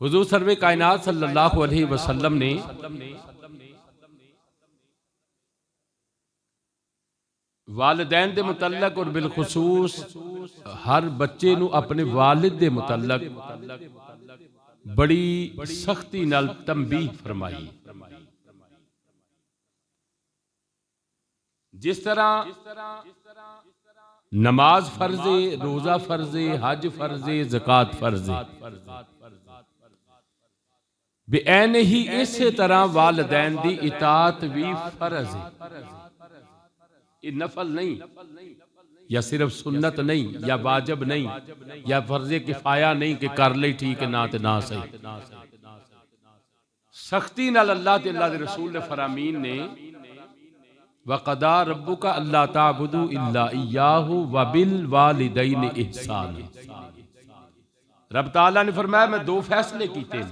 हुज़ूर सर्वे कायनात सल्लल्लाहु अलैहि वसल्लम ने वालिदैन दे मुतल्लक और बिलखुसूस हर बच्चे नू अपने वालिद दे मुतल्लक बड़ी सख्ती नाल तंबीह फरमाई। जिस तरह नमाज फर्जे, रोजा फर्जे, हज फर्जे, ज़कात फर्जे, बेऐन ही इसे तरह वालिदैन दी इताअत भी फर्ज है। ये नफल नहीं या सिर्फ सुन्नत नहीं या वाजिब नहीं या फर्जे किफाया नहीं कि कर ले ठीक है ना ते ना सही। सख्ती नाल अल्लाह ते अल्लाह दे रसूल ने फरामीन ने वक़दा रब्बुका अल्ला ताबुदू इल्ला इय्याहु व बिल वालिदैन इहसान। रब ताला ने फरमाया मैं दो फैसले कीते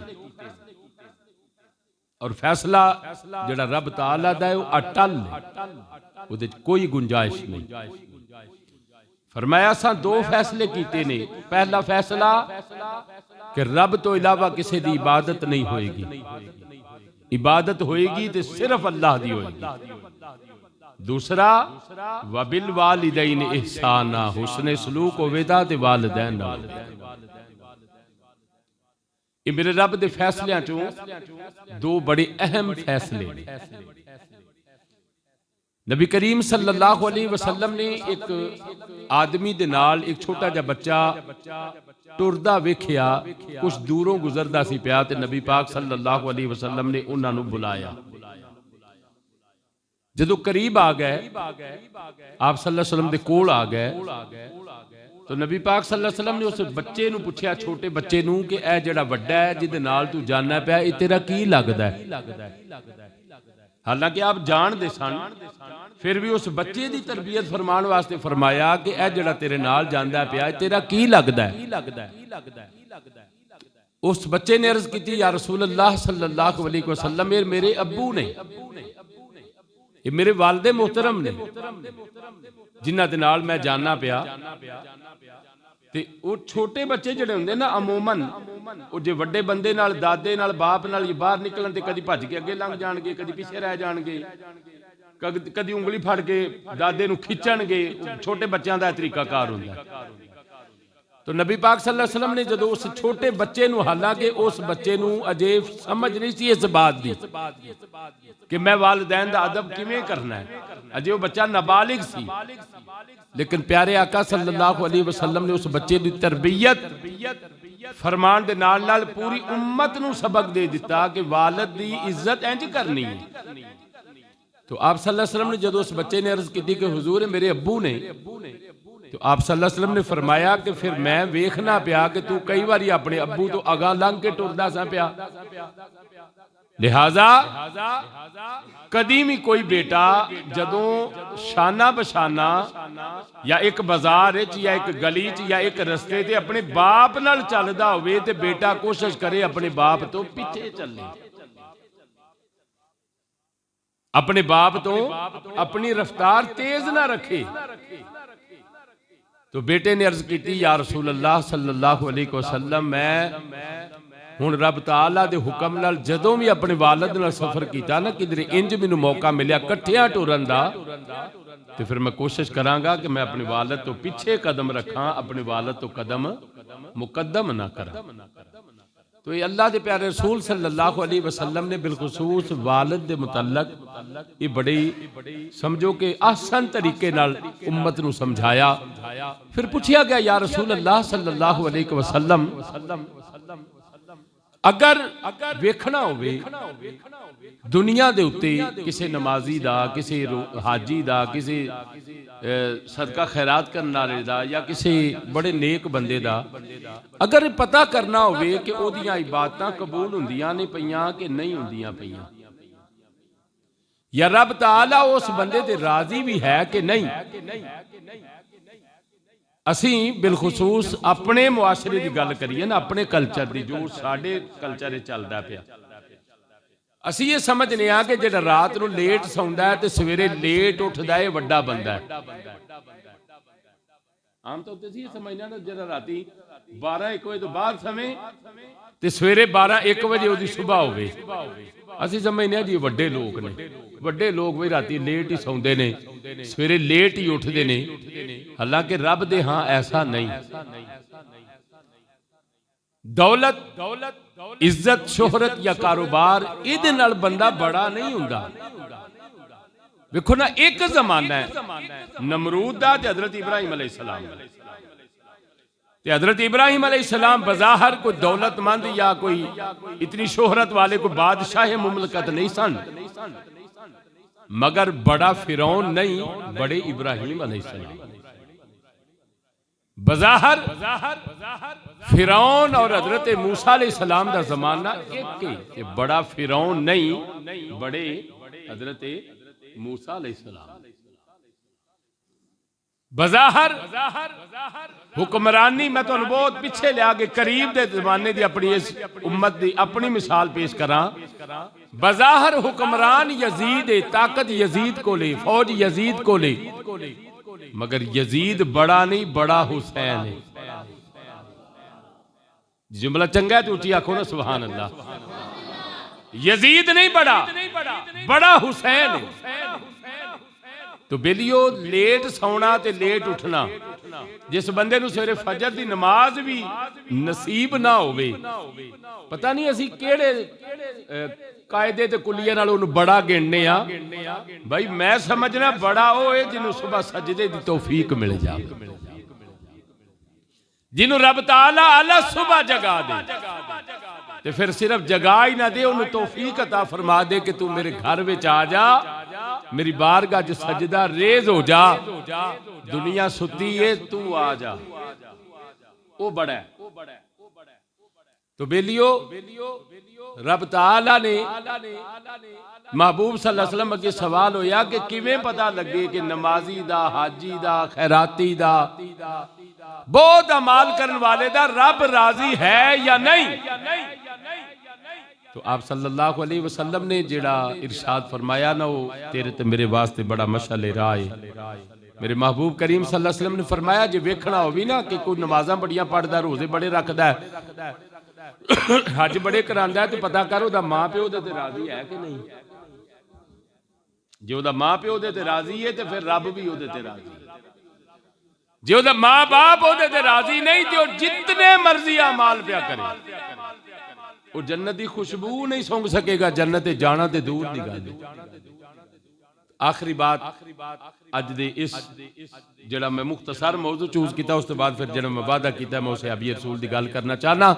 और फैसला जिहड़ा रब ताला दा है वो अटल है, उहदे कोई गुंजाइश नहीं। फरमाया असां दो फैसले कीते ने। पहला फैसला कि रब तो इलावा किसी दी इबादत नहीं होएगी, इबादत होएगी तो सिर्फ अल्लाह दी होएगी। दूसरा वबिल वालिदैन इहसाना, हुस्ने सलूक होवेदा ते वालिदैन नाल। ये मेरे रब दे फैसलियां चों दो बड़े अहम फैसले ने। नबी करीम सल्लल्लाहु अलैहि वसल्लम ने एक आदमी दे नाल एक छोटा जा बच्चा टुरदा वेखिया, कुछ दूरों गुजरदा सी पिया ते नबी पाक सल्लल्लाहु अलैहि वसल्लम ने उन्हां नूं बुलाया। जदों करीब आ गए, आप सल्लल्लाहु अलैहि वसल्लम दे कोल आ गए तो नबी पाक सल्लल्लाहु अलैहि वसल्लम ने उस बच्चे नूं पुछया, छोटे बच्चे नूं, कि ए जिहड़ा वड्डा है जिहदे नाल तू जाना पिया, ये तेरा की लगदा है? हालांकि आप जानदे सन, फिर भी उस बच्चे की तरबियत फरमान वास्ते फरमाया कि ए जिहड़ा तेरे नाल जांदा पिया तेरा की लगदा है? उस बच्चे ने अर्ज की, या रसूल अल्लाह सल्लल्लाहु अलैहि वसल्लम, मेरे अब्बू ने, ये मेरे वालिदे मोहतरम ने जिन्हां दे नाल मैं जाना पिया। ते वो छोटे बच्चे जिहड़े हुंदे ना अमूमन वो जे वड्डे बंदे नाल, दादे नाल, बाप नाल बाहर निकलन ते कदी भज के अगे लंघ जाणगे, कदी पिछे रह जाणगे, कदी उंगली फड़ के दादे नूं खिच्चणगे। छोटे बच्चों का तरीकाकार हुंदा है। तो नबी पाक सल्लल्लाहु अलैहि वसल्लम ने जदों उस छोटे बच्चे नूं, हालांकि उस बच्चे नूं अजे समझ नहीं सी इस बात दी कि मैं वालिदैन दा अदब किवें करना है, अजे वो बच्चा नाबालिग सी, लेकिन प्यारे आका सल्लल्लाहु अलैहि वसल्लम ने उस बच्चे की तरबियत फरमान दे नाल नाल पूरी उम्मत नूं सबक दे दिता कि वालिद दी इज्जत इंज करनी है। तो आप सल्लल्लाहु अलैहि वसल्लम ने जदों उस बच्चे ने अर्ज की कि हुजूर मेरे अब्बू ने, तो आप सल्लल्लाहु अलैहि वसल्लम ने फरमाया कि फिर मैं वेखना पिया कि तू कई बारी अपने अब्बू तो अगा लंघ के टुरदा सा पिया, लिहाजा कदी भी कोई बेटा जदों शाना बशाना या एक बाजार या एक गली या एक रस्ते ते अपने बाप नाल चलदा होवे ते बेटा कोशिश करे अपने बाप तो पीछे चले, अपने बाप तो अपनी रफ्तार तेज ना रखे। तो बेटे ने अर्ज की, या रसूल अल्लाह सल्लल्लाहु अलैहि वसल्लम, मैं हुण रब ताला दे हुक्म नाल जदों भी अपने वालिद नाल सफर किया ना, किधरे इंज मैनूं मौका मिलिया कट्ठियां टुरन दा, तो फिर मैं कोशिश करांगा कि मैं अपने वालिद तो पीछे कदम रखा, अपने वालिद तो कदम मुकद्दम ना करा। तो ये अल्लाह के प्यारे रसूल सल्लल्लाहु अलैहि वसल्लम ने बिलखुसूस वालिद दे मुतल्लक ये बड़ी समझो कि आसान तरीके नाल उम्मत नूं समझाया। फिर पूछा गया, या रसूल अल्लाह सल्लल्लाहु अलैहि वसल्लम, अगर वेखना होवे दुनिया दे उत्ते किसी नमाजी दा, किसी हाजी दा, किसी सदका खैरात करने वाले दा या किसी बड़े नेक बंदे दा, अगर पता करना होवे कि ओदियां इबादतां कबूल हुंदियां ने पईयां कि नहीं हुंदियां पईयां, या रब ताला उस बंदे ते राजी भी है कि नहीं, असी बिलखुसूस अपने मुआशरे की गल करिए ना, अपने कल्चर की, जो साडे कल्चर चलता पिया, ਅਸੀਂ ਇਹ ਸਮਝਨੇ ਆ ਕਿ ਜਿਹੜਾ ਰਾਤ ਨੂੰ ਲੇਟ ਸੌਂਦਾ ਹੈ ਤੇ ਸਵੇਰੇ ਲੇਟ ਉੱਠਦਾ ਹੈ, ਇਹ ਵੱਡਾ ਬੰਦਾ ਹੈ। ਆਮ ਤੌਰ ਤੇ ਅਸੀਂ ਇਹ ਸਮਝਦੇ ਹਾਂ ਜਿਹੜਾ ਰਾਤੀ 12-1 ਵਜੇ ਤੋਂ ਬਾਅਦ ਸਮੇਂ ਤੇ ਸਵੇਰੇ 12-1 ਵਜੇ ਉਹਦੀ ਸੁਬਹ ਹੋਵੇ, ਅਸੀਂ ਸਮਝਦੇ ਹਾਂ ਜੀ ਵੱਡੇ ਲੋਕ ਨੇ। ਵੱਡੇ ਲੋਕ ਵੀ ਰਾਤੀ ਲੇਟ ਹੀ ਸੌਂਦੇ ਨੇ, ਸਵੇਰੇ ਲੇਟ ਹੀ ਉੱਠਦੇ ਨੇ। ਹਾਲਾਂਕਿ ਰੱਬ ਦੇ ਹਾਂ ਐਸਾ ਨਹੀਂ। ਦੌਲਤ, ਇੱਜ਼ਤ, ਸ਼ੋਹਰਤ ਜਾਂ ਕਾਰੋਬਾਰ ਇਹਦੇ ਨਾਲ ਬੰਦਾ ਬੜਾ ਨਹੀਂ ਹੁੰਦਾ। ਵੇਖੋ ਨਾ, ਇੱਕ ਜ਼ਮਾਨਾ ਹੈ ਨਮਰੂਦ ਦਾ ਤੇ ਹਜ਼ਰਤ ਇਬਰਾਹੀਮ अलैहिस्सलाम ਦਾ। ਤੇ हजरत इब्राहिम अलैहिस्सलाम बज़ाहिर कोई दौलतमंद या कोई इतनी शोहरत वाले कोई बादशाह मुमलकत नहीं सन, मगर बड़ा फिरौन नहीं, बड़े इब्राहिम अलैहिस्सलाम। बज़ाहिर फिरौन और हजरत मूसा अलैहिस्सलाम दा जमाना एक ही, बड़ा फिरौन नहीं, बड़े हजरत मूसा अलैहिस्सलाम। बज़ाहिर हुक्मरानी मैं तुहानू बहुत पिछे लिया के करीब दे जमाने दी अपनी इस उम्मत दी अपनी मिसाल पेश करा। बज़ाहिर हुक्मरान यजीद है, ताकत यजीद को ले, फौज यजीद को ले, मगर यजीद बड़ा नहीं, बड़ा हुसैन है। जुमला चंगा है तो उठी आखो ना सुभान अल्लाह। यजीद नहीं बड़ा, बड़ा हुसैन है। तो बेलियो लेट सौना ते लेट उठना, जिस बंदे नूं सवेरे फजर दी नमाज भी नसीब ना होवे, पता नहीं असी केड़े कायदे ते कुलिये नाल उहनूं बड़ा गिणने आ। भाई मैं समझना बड़ा वो है जिन्हों सुबह सजदे दी तौफीक मिल जाए, जिन्हों रब ताला आला सुबह जगा दे, ते फिर सिर्फ जगा ही ना दे, उन्होंने तौफीक अता फरमा दे कि तू मेरे घर विच आ जा, मेरी बारगाह च सजदा रेज हो जा, दुनिया सुती है तू आ जा, वो बड़ा है। तो बेलियो रब ताला ने महबूब सल्लल्लाहु अलैहि वसल्लम अगे सवाल होया कि किवें पता लगे कि नमाजी दा, हाजी दा, खैराती दा, बहुत अमाल करने वाले दा रब राजी है या नहीं। तो आप सल्लल्लाहु अलैहि वसल्लम ने जेड़ा इरशाद फरमाया ना, वो तेरे ते मेरे वास्ते बड़ा मशाले राह है। मेरे महबूब करीम सल्लल्लाहु अलैहि वसल्लम ने फरमाया जे वेखना हो भी ना कि कोई नमाज़ां बड़ियां पढ़दा, रोजे बड़े रखदा है, हज बड़े करांदा है, तो पता कर ओदा मां प्यो दे ते राजी है कि नहीं। जे ओदा मां प्यो दे ते राजी है तो फिर रब भी ओदे ते राजी है। जे ओदा मां बाप ओदे ते राजी नहीं तो जितने मर्जी अमाल पिया करे, वो जन्नत की खुशबू नहीं सूंघ सकेगा। जन्नत जाना तो दूर की गल है। आखिरी बात अज दे इस जड़ा मैं मुख्तसर मौजू चूज किया, उस तो बाद फिर जड़ा मैं वादा किया मैं उस सहाबी रसूल की गल करना चाहना।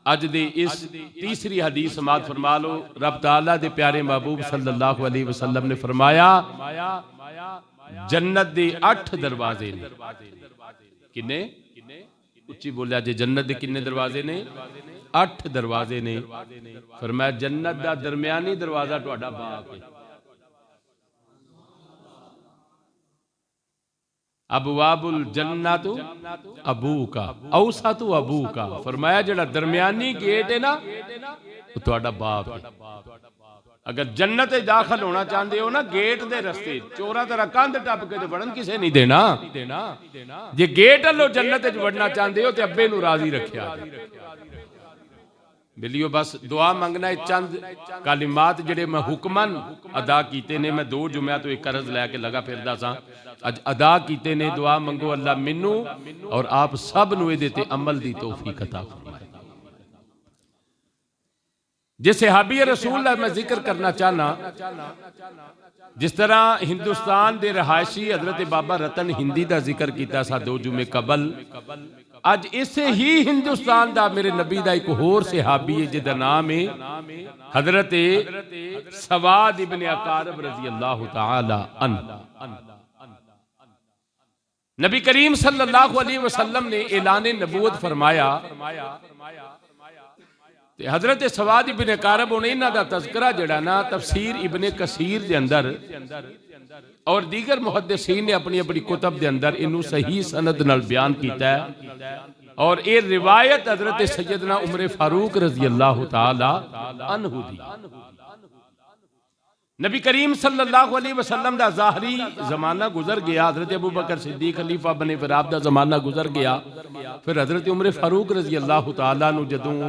अज दे इस तीसरी हदीस समात फरमा लो। रब ताला दे प्यारे महबूब सल्लल्लाहु अलैहि वसल्लम ने फरमाया जन्नत दे 8 दरवाजे ने। किन्ने उच्ची बोलिया जे जन्नत दे किन्ने दरवाजे ने? 8 दरवाजे ने। फरमाया जन्नत दा दरमियानी दरवाजा तुहाडा बाप है। अबवाबुल जन्नतु अबूका औसतु अबूका। फरमाया जेड़ा दरमियानी गेट है ना वो तुहाडा बाप है। अगर जन्नत दाखिल होना चाहते हो ना गेट दे रस्ते चोरा तरह कंध टप के तो वड़न किसे नहीं देना। जे गेट लो जन्नत वड़ना चाहते हो तो अब्बे नू राजी रखिया। बिलियो बस दुआ मंगना चंद कालिमात जेडे मैं हुक्मन अदा कीते ने। मैं 2 जुम्मों तो एक कर्ज लैके लगा फिरदा सा, अज अदा कीते ने। दुआ मंगो अल्लाह मैनू और आप सब नू इहदे ते अमल दी तौफीक अता फरमाए। जिस सहाबी रसूल दा मैं जिक्र करना चाहना, जिस तरह हिंदुस्तान के रहायशी हजरत बाबा रतन हिंदी का जिक्र किया सा 2 जुमे कबल, अज इसे ही हिंदुस्तान का मेरे नबी का एक होर सहाबी है जिसका नाम है हजरत सवाद इब्ने अकारब रजी अल्लाह तआला अन्हु। नबी करीम सल्लल्लाहु अलैहि वसल्लम ने ऐलान नबूवत फरमाया। हजरत सवाद इब्ने अकारब ने इन्हां दा तज़किरा जिहड़ा ना तफसीर इब्ने कसीर दे अंदर और दीगर मुहद्दिसीन ने अपनी अपनी कुतब के अंदर इनू सही सनद नाल बयान किया है। और ये रिवायत हजरत सैयदना उमर फारूक रजी अल्लाह ताला अन्हु दी। नबी करीम सल्लल्लाहु अलैहि वसल्लम दा ज़ाहरी जमाना गुजर गया, हजरत अबू बकर सिद्दीक खलीफा बने फिर आप दा जमाना गुजर गया। फिर हजरत उमर फारूक रजी अल्लाह ताला नु जदों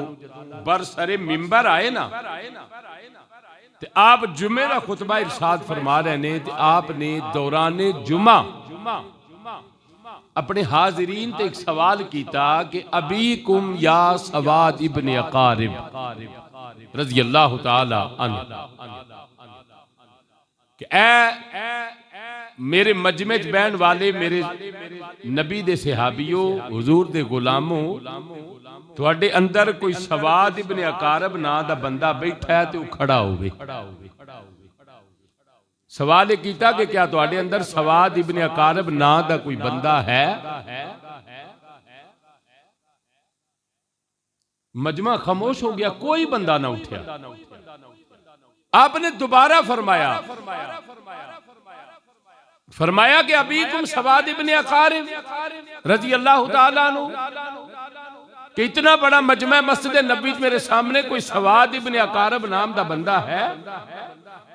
बरसरे मिंबर आए ना ते आप जुमे का खुतबा इरशाद फरमा रहे ने ते आपने दौराने जुमा अपने हाजिरीन ते एक सवाल किया कि अबी कुम या सवाद इब्न अकारिब रजी अल्लाह ताला अन्हु कि मेरे मजमे च बहन वाले मेरे नबी दे सहाबियों हुजूर दे गुलामों तुहाडे अंदर कोई सवाद इब्न अकारब ना दा बंदा बैठा है तो खड़ा होवे। सवाल किया कि क्या तुहाडे अंदर सवाद इब्न अकारब ना दा कोई बंदा है? मजमा खामोश हो गया, कोई बंदा ना उठा। आपने दोबारा फरमाया कि अबी तुम सवाद इब्न अकारिब रजी अल्लाह ताला अन्हु कि इतना बड़ा मजमा मस्जिद नबी मेरे सामने कोई सवाद इब्न अकारब नाम दा बंदा है?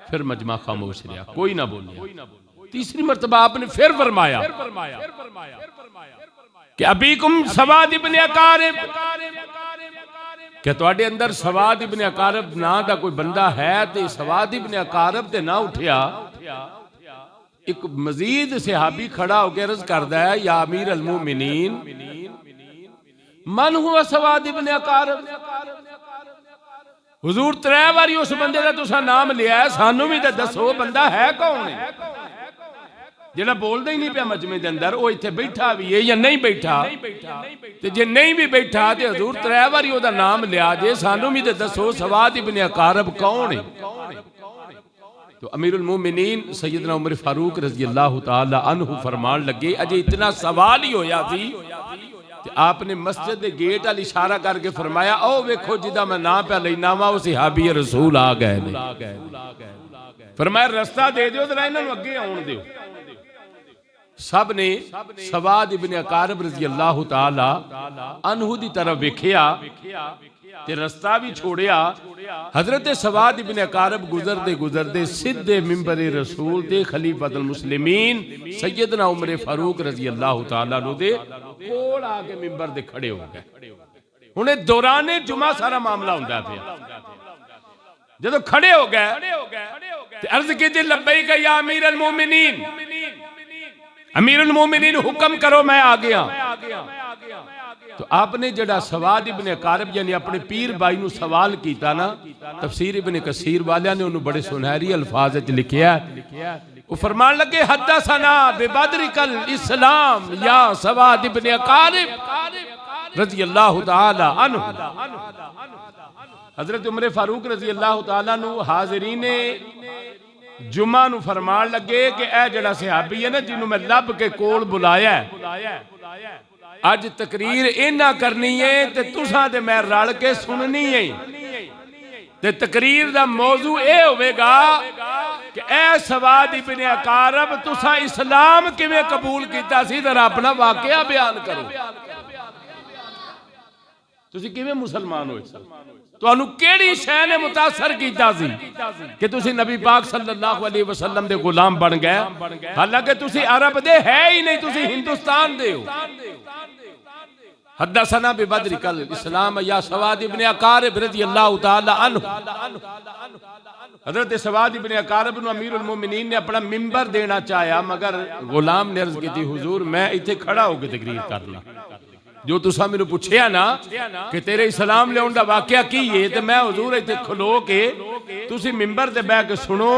फिर मजमा खामोश रहा, कोई ना बोलिया। तीसरी मर्तबा आपने फिर फरमाया कि अबी तुम सवाद इब्न अकारिब, क्या तुहाडे अंदर सवाद इब्न अकारब ना दा कोई बंदा है? ते सवाद इब्न अकारब ते ना उठिया। एक मजीद सहाबी खड़ा होकर अर्ज करदा है, या अमीर अल मोमिनीन मन हुआ सवाद इब्न अकारब। हुजूर 3 बारी उस बंदे का तुसा नाम लिया है, सानू भी तो दसो बंदा है कौन है? जेड़ा बोलदा ही नहीं पिया मजमे दे अंदर, वो इत्थे बैठा भी है या नहीं बैठा? ते जे नहीं भी बैठा ते हुजूर 3 बारी ओदा नाम लिया जे, सानू भी तो दसो सवाद इब्न अकारब कौन है? तो अमीरुल मोमिनीन सैयदना उमर फारूक रजी अल्लाह ताला अन्हु फरमान लगे, अजे इतना सवाल ही होया थी ते आपने मस्जिद दे गेट वाल इशारा करके फरमाया, ओ वेखो जिदा मैं नाम पे लेना वा वो सहाबी रसूल आ गए ने। फरमाया रास्ता दे दियो जरा इन्हां नूं अगे आउण दियो। सब ने सवाद इब्न अकारब रजी अल्लाह ताला अन्हु दी तरफ वेखिया ते रास्ता भी छोड़िया। हजरत सवाद इब्न अकारब गुजरदे गुजरदे सीधे मिंबर रसूल दे खलीफतुल मुस्लिमीन सैयदना उमर फारूक रजी अल्लाह ताला नु दे कोल आके मिंबर दे खड़े हो गए। हुणे दौराने जुमा सारा मामला हुंदा पिया। जदों खड़े हो गए ते अर्ज कीती, लब्बैक या अमीर अल मोमिनीन, अमीर अल मोमिनीन हुक्म करो मैं आ गया। तो आपने जड़ा सवाद इब्न अकारब यानी अपने पीर भाई नु सवाल किया ना, तफसीर इब्न कसीर वालियां ने उन्होंने बड़े सुनहरी अल्फाज च लिखिया। वो फरमान लगे, हद्दसना बिबद्रिकल इस्लाम या सवाद इब्न अकारब रजी अल्लाह ताला अन्हु। हजरत उमर फारूक रजी अल्लाह ताला नु हाजिरीन जुमा नु फरमान लगे कि ए जड़ा सहाबी है ना जिन्हों मैं लब के कोल बुलाया अज तकरीर इन्ना करनी है ते तुसां ते मैं रल के सुननी है। ते तकरीर दा मौजू ए होवेगा कि ए सवाद इब्न अकारब तुसां इस्लाम किवें कबूल कीता सी, जरा अपना वाकया बयान करो। तुसीं किवें मुसलमान होए? तुहानू केड़ी शै ने मुतासर कीता सी कि तुसीं नबी पाक सल्लल्लाहु अलैहि वसल्लम दे गुलाम बन गए? हालांकि तुसीं अरब दे है ही नहीं, तुसीं हिंदुस्तान दे हो। हद्दसना बिबद्रिकल इस्लाम या सवाद इब्न अकारब रज़ी अल्लाह ताला अन्हु। हजरत सवाद इब्न अकारब नु अमीरुल मोमिनीन ने अपना मिंबर देना चाहा, मगर गुलाम ने अर्ज की, हुजूर मैं इत्थे खड़ा होकर तकरीर करना। जो तुसा मैनू पूछया ना कि तेरे इस्लाम लियाउण दा वाकया की है, ते मैं हुजूर इत्थे खलो के तुसी मिंबर ते बह के सुनो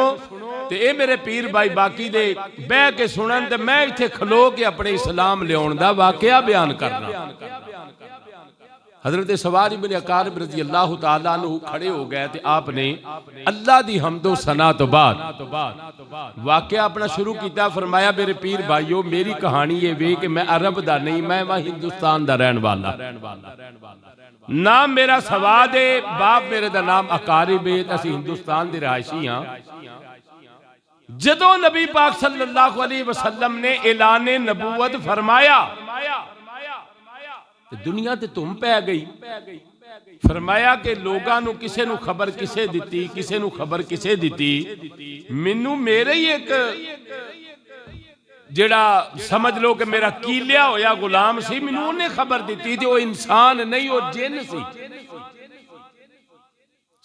ते ए मेरे पीर भाई बाकी दे बह के सुनन ते मैं इत्थे खलो के अपने इस्लाम लियाउण दा वाकया बयान करना। हजरत सवाद इब्न अकारब रज़ी अल्लाह ताला अन्हु खड़े हो गए ते आपने अल्लाह दी हम्दो सना तो बाद वाकया अपना शुरू किया। फरमाया, मेरे पीर भाइयों मेरी कहानी ये वे कि मैं अरब दा नहीं, मैं वहां हिंदुस्तान दा रहन वाला। नाम मेरा सवाद है, बाप मेरे दा नाम अकारिब है, असीं हिंदुस्तान दे रहायशी हां। जदों नबी पाक सल्लल्लाहु अलैहि वसल्लम ने ऐलान नबूवत फरमाया दुनिया ते धुम पै गई। फरमाया कि लोगों नू किसे नू खबर किसे दिती, किसे नू खबर किसे दिती, मैनू मेरे ही एक जेड़ा समझ लो कि मेरा कीलिया होया गुलाम सी, मैनू उन्हें खबर दी थी। वो इंसान नहीं, वो जिन सी।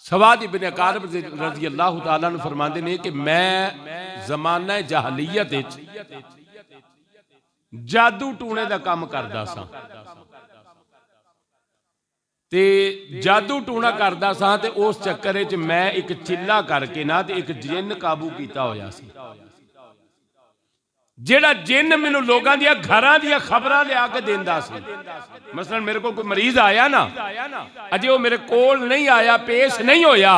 सवाद इब्न अकारब रज़ी अल्लाह तआला अन्हु फरमाते ने कि मैं ज़माना जहलीयत जादू टूने का काम करदा सा, ते जादू टूना करदा सा, ते उस चक्कर च मैं एक चिल्ला करके ना ते एक जिन काबू किया होया सी। जेड़ा जिन मैनू लोगों दिया घरां दिया खबरां लिया के देंदा सी। मसलन मेरे को कोई मरीज आया ना, अजे वो मेरे कोल नहीं आया, पेश नहीं होया,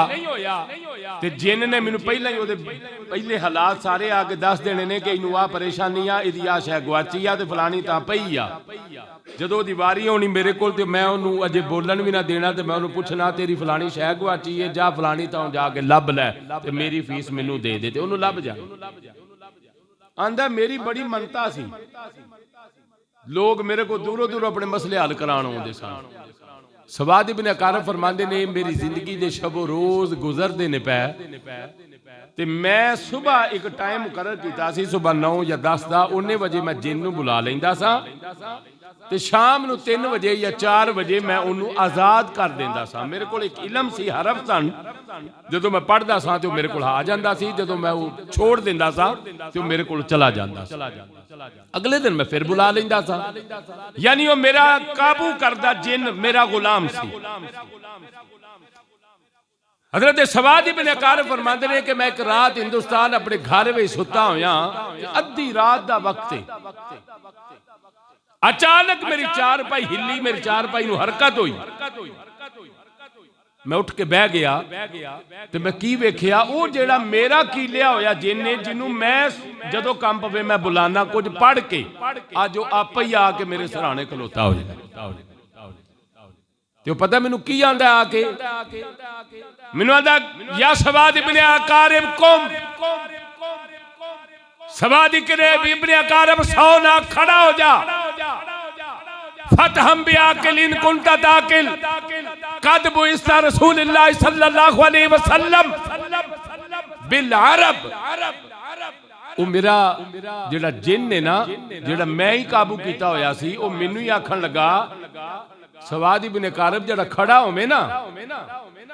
ते जिन ने मैनू पहले ही पहले हालात सारे आके दस देने ने कि इनू आ परेशानी आ, इहदी आ शै गुआची आ, ते फलानी तां पई आ। जदों दी वारी होनी मेरे कोल, ते मैं उन्होंने अजे बोलन भी ना देना, ते मैं उन्होंने पूछना तेरी फलानी शै गुआची है, जा फलानी तां जाके लभ लै, ते मेरी फीस मैनू दे दे, ते उन्होंने लभ जा। आंदा मेरी बड़ी मनता सी, लोग मेरे को दूरों दूरों अपने मसले हल कराण आउंदे सन। सवाद इब्न अकारब फरमांदे ने मेरी जिंदगी दे शबो रोज गुजरदे ने पै, ते मैं सुबह एक टाइम मुकर्रर कीता सी, सुबह 9 या 10 दा, 19 बजे मैं जिन नू बुला लैंदा सा, ते शाम नू 3 बजे या 4 बजे मैं उन्होंने आज़ाद कर देंदा सा। मेरे को एक इलम सी, हरफ सन, जदों मैं पढ़दा सा तो मेरे को आ जांदा सी, जदों मैं वो छोड़ देंदा सा तो मेरे को चला जांदा सा। अगले दिन मैं फिर बुला लेंदा सा। यानी वो मेरा काबू करदा जिन मेरा गुलाम सी। हजरत सवाद इब्न अकारब फरमाते हैं कि मैं एक रात हिंदुस्तान अपने घर में सुता होया, अद्धी रात का वक्त है, अचानक मेरी चारपाई हिली, मेरी चारपाई नू हरकत हुई, मैं उठ के बह गया, तो मैं की वेखिया, वो जेड़ा मेरा कीलिया होया जिन ने, जिन्हों मैं जदों काम पवे मैं बुलाना कुछ पढ़ के, अज वो आप ही आके मेरे सराहने खलोता हो जाए। तो पता मैनू की आंदा आके, मैनू आंदा या सवाद इब्न अकारब कुम, सवाद इब्न अकारब सौ ना खड़ा हो जा, फतहम बिआकिल इन कुंता ताकिल, कद बुइस्ता रसूलुल्लाह सल्लल्लाहु अलैहि वसल्लम बिल अरब। वो मेरा जेड़ा जिन है ना, जेड़ा मैं ही काबू किया होया सी, वो मैनू ही आखन लगा, सवाद इब्न अकारब जेड़ा खड़ा होवे ना,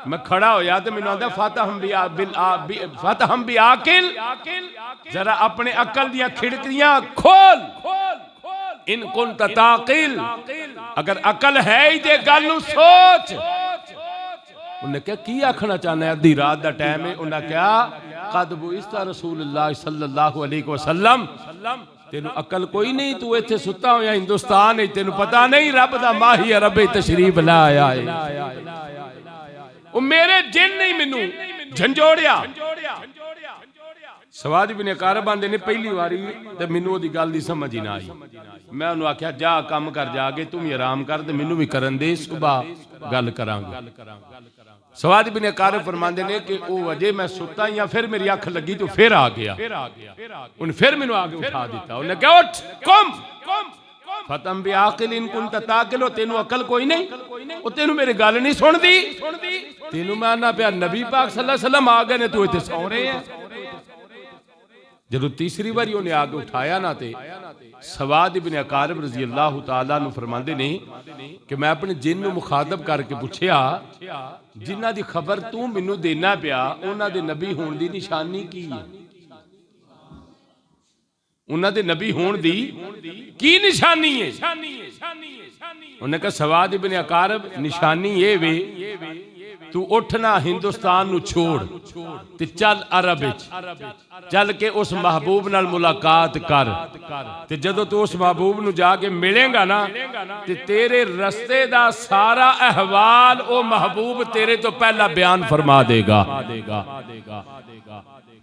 मैं खड़ा होया तो मैनू आंदा फतहम बिआकिल, जरा अपने अकल दियां खिड़कियां खोल, इन कुन ताकिल, अगर अकल है ही ते गल नू सोच। उन्हें क्या की आखना चाहना है, अद्धी रात का टाइम है, उन्हें क्या कद बुइस्ता रसूलुल्लाह सल्लल्लाहु अलैहि वसल्लम, तेनू अकल कोई नहीं, तू इत्थे सुता होया हिंदुस्तान है, तेनू पता नहीं रब दा माही अरब तशरीफ ला आया है। वो मेरे जिन नहीं मैनू झंझोड़िया। सवाद इब्न अकारब आंदे ने पहली बारी ते मैनू ओदी गल दी समझ ही ना आई। मैं उन्होंने आख्या जा काम कर, जाके तू भी आराम कर, ते मैनू भी करन दे, सुबह गल करांगे। सवाद इब्न अकारब फरमांदे ने कि वो अजे मैं सुता या फिर मेरी अख लगी तो फिर आ गया, उन्हें फिर मैनू आके उठा दिता। उन्हें कहा उठ कुम, फतम बिआकिल इन कुंत ताकिल, तेनू अकल कोई नहीं, वो तेनू मेरी गल नहीं सुनदी, तेनू मैं आना पिया नबी पाक सल्लल्लाहु अलैहि वसल्लम आ गए ने, तू इत्थे सौ रहे हैं। जदों तीसरी बारी उन्हें आके उठाया ना, ते सवाद इब्न अकारब रज़ी अल्लाह तआला अन्हु फरमांदे ने कि मैं अपने जिन नू मुखातब करके पूछया, जिन्हां दी खबर तू मैनू देना पिया, उन्हां दे नबी होण दी निशानी की है? उन्हां दे नबी होण दी की निशानी है? उन्हें कहा सवाद इब्न अकारब निशानी ये वे, तू उठना हिंदुस्तान नू छोड़ ते चल अरब चल के उस महबूब नाल मुलाकात कर, ते जदों तू उस महबूब नू जाके मिलेगा ना, ते तेरे रस्ते दा सारा अहवाल ओ महबूब तेरे तो पहला बयान फरमा देगा।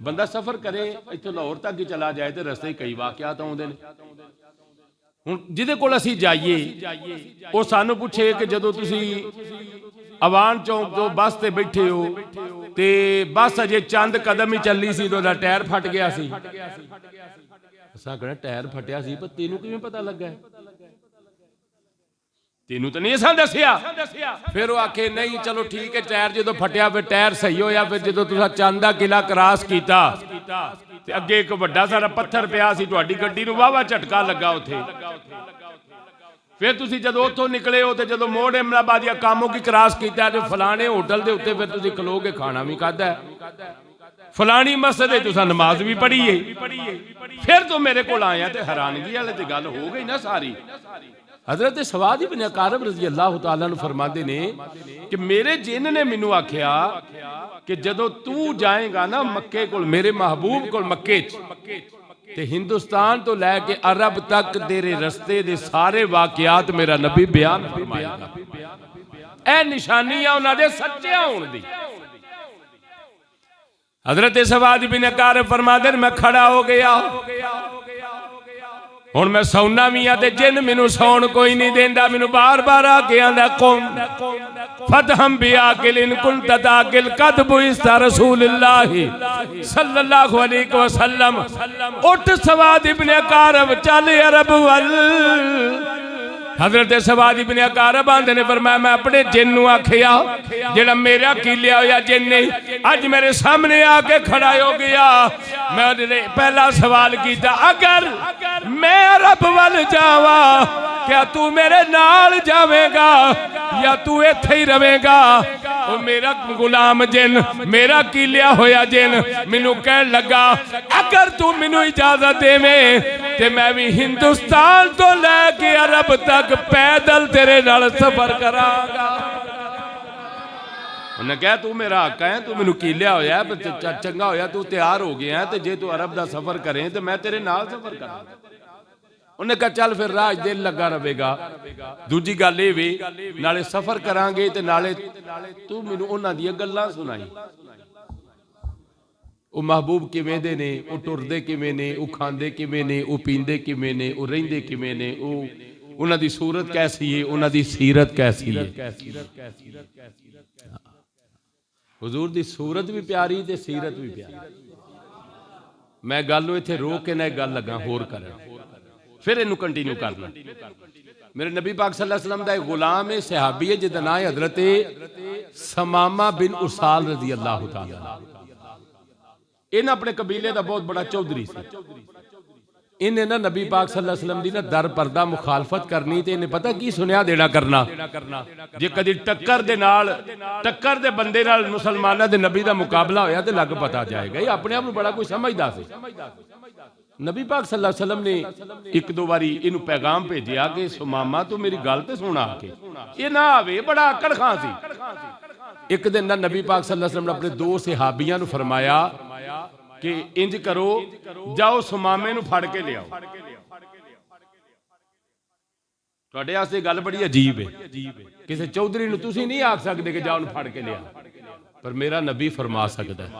बंदा सफर करे इत्थों लाहौर तक ही चला जाए तो रस्ते कई वाकयात आउंदे ने। हुण जिहदे कोल असीं जाइए वो सानू पूछे कि जदों तुसीं अवान चौक तो बस ते बैठे हो, ते बस अजे चंद कदम ही चली सी तो टायर फट गया सी। असां कहना टायर फटिया सी, पर तेनू किवें पता लगा? तेनू तो नहीं असां दसिया। फिर वो आखे नहीं चलो ठीक है, टायर जो फटिया फिर टायर सही होया। फिर जो तुसा चंद दा किला क्रॉस किया ते अगे एक वड्डा सारा पत्थर पिया सी, तुहाडी गड्डी नूं वाहवा झटका लगा उत्थे। फिर तुसी जदों उत्थों निकले हो तो जदों मोड़ इमलाबाद या कामों की क्रॉस किया तो फलाने होटल के उत्ते फिर तुसी खलो के खाना भी खादा है, फलानी मस्जिद तुसा नमाज भी पढ़ी है। फिर तो मेरे को आया तो हैरानगी वाली तो गल हो गई ना सारी। हजरत सवाद इब्न अकारब रज़ी अल्लाह तआला अन्हु फरमाते ने कि मेरे जिन ने मैनू आख्या कि जदों तू जाएगा ना मक्के कोल, मेरे महबूब कोल मक्के ते हिंदुस्तान तो लैके अरब तक तेरे रस्ते दे सारे वाकयात मेरा नबी बयान फरमाएगा। ए निशानियां उन्हां दे सच्चे होण दी। हजरत सवाद बिन अकारब फरमाते मैं खड़ा हो गया, हुण मैं सौना भी आ ते जिन मैनू सौण कोई नहीं देंदा। मैनू बार बार आके आंदा कुम फतहम बिआकिल इन कुंत ताकिल कद बुइस्ता रसूलुल्लाह सल्लल्लाहु अलैहि वसल्लम। उठ सवाद इब्न अकारब चल अरब वल। हजरत सवाद इब्न अकारब आंदे ने फरमाया मैं अपने जिन नूं आखिया जेड़ा मेरा कीलिया होया जिन ने अज मेरे सामने आके खड़ा हो गया। मैं पहला सवाल किया अगर मैं अरब वल जावा क्या तू मेरे नाल जावेगा या तू इत्थे ही रवेगा? ओ मेरा गुलाम जिन मेरा कीलिया होया जिन मैनू कह लगा अगर तू मैनू इजाजत देवें ते मैं भी हिंदुस्तान तो लैके अरब तक पैदल तेरे नाल सफर करांगा। उन्हें कहा तू मेरा हक है, तू मैनू कीलिया होया चंगा होया तू तैयार हो गया ते जे तू अरब दा सफर करें तो मैं तेरे नाल सफर करा। उन्हें कहा चल फिर राह दिल लगा रहेगा। दूजी गल ये भी नाले सफर करांगे ते नाले तू मैनू उन्हां दी गल्लां सुनाई। वो महबूब किवें दे ने, वो टुरदे किवें ने, वो खांदे किवें ने, वो पींदे किवें ने, वो रहिंदे किवें ने, वो उन्हां दी सूरत कैसी है, उन्हां दी सीरत कैसी है। हुजूर दी सूरत भी प्यारी ते सीरत भी प्यारी। मैं गल नूं इत्थे रोक के ना गल लगा होर करन, फिर इनू कंटिन्यू करना। मेरे नबी पाक सल्लल्लाहु अलैहि वसल्लम दा एक गुलाम है, सहाबी है जिहदा नाम है हजरत समामा बिन उसाल रज़ी अल्लाह तआला। इन्हें अपने कबीले का बहुत बड़ा चौधरी से। इन्हें ना नबी पाक सल्लल्लाहु अलैहि वसल्लम दी ना दर पर्दा मुखालफत करनी ते इन्हें पता की सुनिया देना करना। जे कदी टक्कर दे बंदे नाल मुसलमानां दे नबी दा मुकाबला होया ते लग पता जाएगा ये अपने आप बड़ा कोई समझदा सी। नबी पाक सल्लल्लाहु अलैहि वसल्लम ने एक दो बारी इनू पैगाम भेजिया कि सुमामा तू मेरी गल ते सुना के ये ना आवे, बड़ा अकड़ खां सी। एक दिन ना नबी पाक सल्लल्लाहु अलैहि वसल्लम ने अपने दो सहाबियां नू फरमाया कि इंज करो जाओ सुमामे नू फड़ के लियाओ। तुहाडे वास्ते गल बड़ी अजीब है, किसी चौधरी नू तुसीं नहीं आख सकदे कि जाओ नू फड़ के लिया, पर मेरा नबी फरमा सकदा है।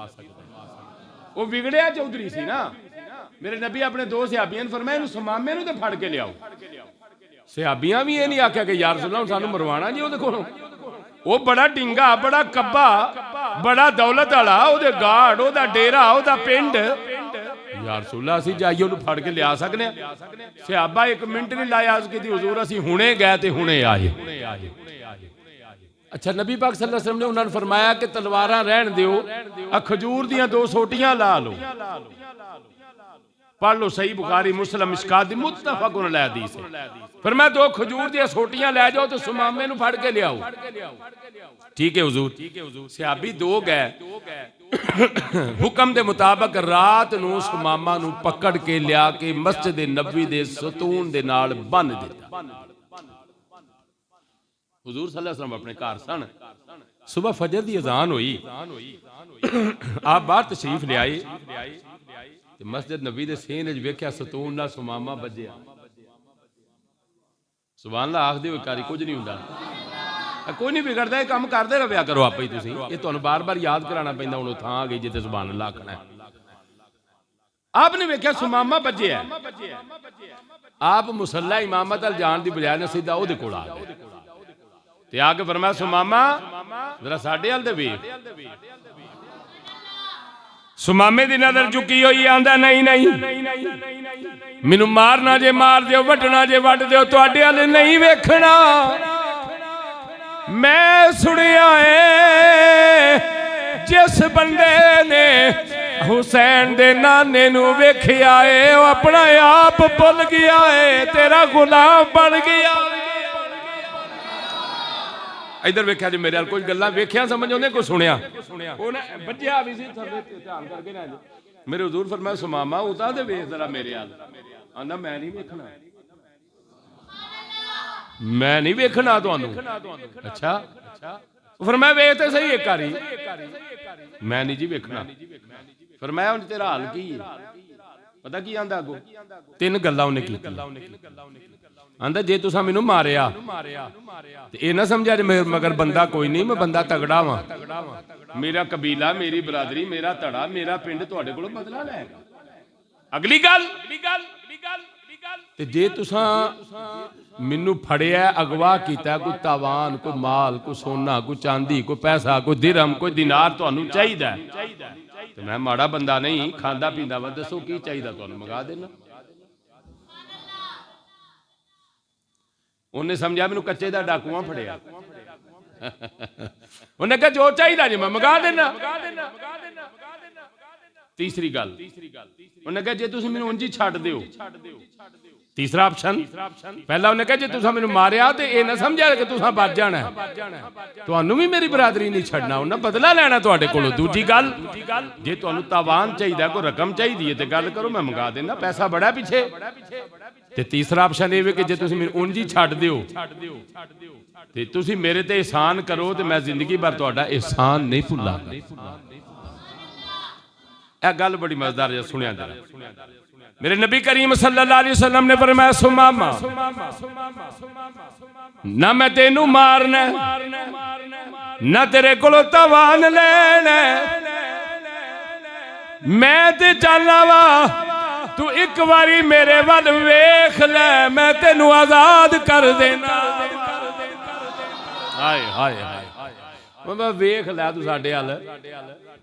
वो बिगड़िया चौधरी सी ना। मेरे नबी अपने दो सहाबियां ने फरमाया सुमामे नू ते फड़ के लियाओ। सहाबियां भी ये नहीं आख्या कि यार रसूल अल्लाह सानू मरवाना जी। वो बड़ा डिंगा, बड़ा कब्बा, बड़ा दौलत वाला, ओदे गाड़, ओदा डेरा, ओदा पिंड। यार रसूल अल्लाह असीं जाइए उन्हें फड़ के लिया सकने। सहाबा एक मिनट नहीं लाया उसकी हुजूर असीं हुणे गए ते हुणे आए। अच्छा नबी पाक सल्लल्लाहु अलैहि वसल्लम ने उन्होंने फरमाया कि तलवारां रहन दिओ, खजूर दियां दो सोटियां ला लो। पढ़ लो सही बुखारी मुस्लिम मिशकात दी मुत्तफकुन अलैह हदीस है। फिर मैं दो खजूर दी सोटियां ले जाओ तो सुमामे नू फड़ के लियाओ। ठीक है हुजूर। सहाबी दो गए हुक्म दे मुताबिक रात नू सुमामा नू पकड़ के लिया के मस्जिद नबवी दे सतून दे नाल बन दिता। हुजूर सल्लल्लाहु अलैहि वसल्लम अपने घर सन, सुबह फजर दी अजान हुई, आप बाहर तशरीफ ले आए, मस्जिद नबी दे सीन विच वेख्या सतून नाल सुमामा बजिया। सुभान अल्लाह आखदे होए कारी कुछ नहीं हुंदा, कोई नहीं बिगड़दा, ये काम करदे रहा करो आप ही तुसीं। ये तुहानूं बार बार याद कराना पैंदा, हुण थां आ गई जिथे सुभान अल्लाह आखना है। आपने वेख्या सुमामा बजिया, आप मुसल्ला इमामत अल जान दी बजाय ने सीधा ओहदे कोल आ गए ते आके फरमाया सुमामा जरा साडे अल ते वेख। सुमामे दी नजर झुकी हुई, आंदा नहीं नहीं मैनू मारना जे मार दिओ, वड्डना जे वड्ड दिओ, तुहाडे अल नहीं वेखना। मैं सुनिया है जिस बंदे ने हुसैन दे नाने नू वेखिया है वो अपना आप भुल गया है, तेरा गुलाम बन गया। इधर वेख्या जी मेरे कोई गल्लां वेख्या समझ आउंदे कोई सुनिया उन्हें बज्जिया भी सी थल्ले ध्यान करके ना मेरे हुजूर फरमाया सुमामा उता ते वेख जरा मेरे हाल आंदा मैं नहीं वेखना, मैं नहीं वेखना तुहानू। अच्छा फिर मैं वेख ते सही एक बारी, मैं नहीं जी वेखना। फिर मैं हुण तेरा हाल की है पता की आंदा अगो तीन गल्लां उन्हें की आंदा जे तुसां मैनू मारिया ते ये ना समझा मगर बंदा कोई नहीं, मैं बंदा तगड़ा वां, मेरा कबीला मेरी बरादरी मेरा धड़ा मेरा पिंड तुहाडे कोलों बदला लैगा। अगली गल ते जे तुसां मैनू फड़िया अगवा किया कोई तावान कोई माल कोई सोना कोई चांदी कोई पैसा कोई दिरहम कोई दिनार तुहानू चाहिदा ते मैं माड़ा बंदा नहीं खांदा पींदा वा, दसो की चाहिदा तुहानू मंगा देना। उन्हें समझा मैनू कच्चे दा डाकुआ फड़िया उन्हें कहा जो चाहिए जी मैं मंगा देना। तीसरी गल उन्हें कहा जे तुसीं मैनू उंज ही छड्ड दिओ, तीसरा ऑप्शन। पहला उन्हें कहा जे तुसां मैनू मारिया ते ये ना समझा कि तुसां बच जाना तुहानू भी मेरी बरादरी नहीं छड्डना, उन्हें बदला लैना तुहाडे कोलों। दूजी गल जे तुहानू तावान चाहिए कोई रकम चाहिए तो गल करो मैं मंगा देना, पैसा बड़ा पिछे। ते तीसरा ऑप्शन ये कि जे तुसीं मैनू उंज ही छड्ड दिओ ते तुसीं मेरे ते एहसान करो तो मैं जिंदगी भर तुहाडा एहसान नहीं भुल्लांगा। यह गल बड़ी मजेदार है, सुनिया जरा। मेरे नबी करीम सल्लल्लाहु अलैहि वसल्लम ने फरमाया सुमामा ना मैं तेनू मारना ना तेरे कोलों तावान लेना, मैं ते चलना वा तू एक बारी मेरे वल वेख ले मैं तेनू आजाद कर देना। हाय हाय हाय वेख लै तू साडे हल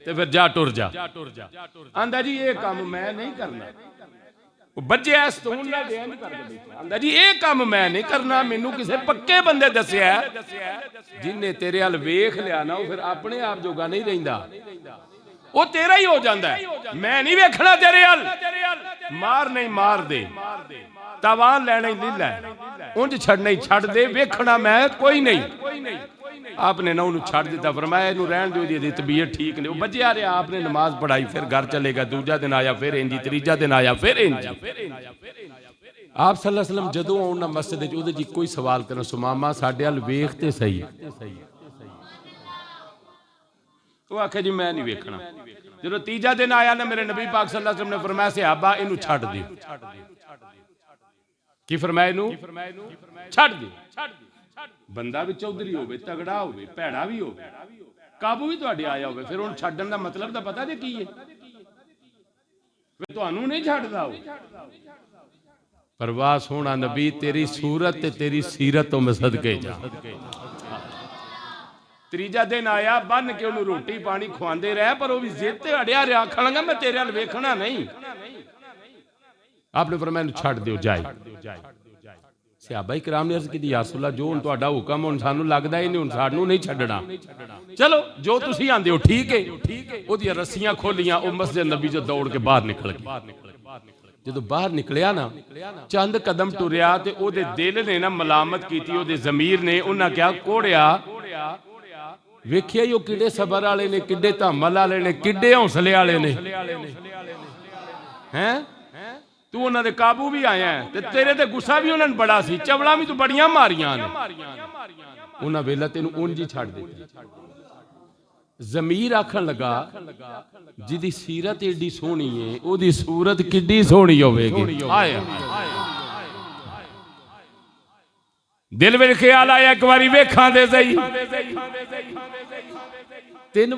ते फिर जा टुर जा। आंदा जी ये काम मैं नहीं करना, बच्चे आंदा जी ये काम मैं नहीं करना, मैनू किसी पक्के बंदे दसिया जिन्हें तेरे हल वेख लिया ना फिर अपने आप जोगा नहीं रहिंदा, वो तेरा ही हो जाता है। मैं नहीं वेखना तेरे हल, मार नहीं मार दे, तावान लैना ही नहीं लै, उंज छड़ना ही छड़ दे, वेखना मैं कोई नहीं। आपने ना उन्होंने छड़ दिता, फरमाया इनू रहन दो, दी तबीयत ठीक नहीं। वो बजिया रहा, आपने नमाज पढ़ाई, फिर घर चलेगा, दूजा दिन आया फिर इंजी, तीजा दिन आया फिर इंजी। आप सल्लल्लाहु अलैहि वसल्लम जदों आउणा मस्जिद विच उहदे च कोई सवाल करना सुमामा साडे हल वेख ते सही, वो आखे जी मैं नहीं वेखना। जो तीजा दिन आया ना मेरे नबी पाक सल्लल्लाहु अलैहि वसल्लम ने फरमाया सहाबा इनू छड़ दे, की फरमाया इनू छड़ दे। बंदा भी चौधरी होवे तगड़ा होवे भैड़ा भी होवे काबू भी तुहाडे आया होवे, फिर हुण छड्डण दा मतलब तां पता जे की है, फिर तुहानू नहीं छड्डदा हो। परवाह सोहना नबी तेरी सूरत ते तेरी सीरत तो मैं सदके जा। तीजा दिन आया बन के उन्होंने रोटी पानी खुआंदे रहे, पर वह भी जिद ते अड़िया रहा, आखण लगा मैं तेरे हल वेखना नहीं। आपने फरमाया छड्ड दिओ जाए। सहाबा किराम ने अर्ज़ की या रसूल अल्लाह जो हुण तुहाडा हुक्म हुण सानू लगदा ही नहीं, हुण सानू नहीं छड्डना, चलो जो तुसीं आंदे हो ठीक है। ओहदियां रस्सियां खोलियां, वो मस्जिद नबी जो दौड़ के बाहर निकल गया। जो बाहर निकलिया ना चंद कदम टुरिया ते ओहदे दिल ने ना मलामत की, ओहदे ज़मीर ने उन्हें क्या कोड़िया वेखिया ही किड्डे सबर वाले ने, किड्डे धम्मल वाले ने, किड्डे हौसले वाले ने, हैं तू उन्होंने काबू भी आया है ते तेरे ते गुस्सा भी उन्होंने बड़ा सी, चवला भी तू बड़ियां मारियां ने, उन्हें वेला तेनू उंज ही छड्ड दित्ती। ज़मीर आखण लगा जिदी सीरत एडी सोहनी है ओदी सूरत किड्डी सोहनी होवेगी। दिल में ख्याल आया एक बारी वेखां दे सही, तीन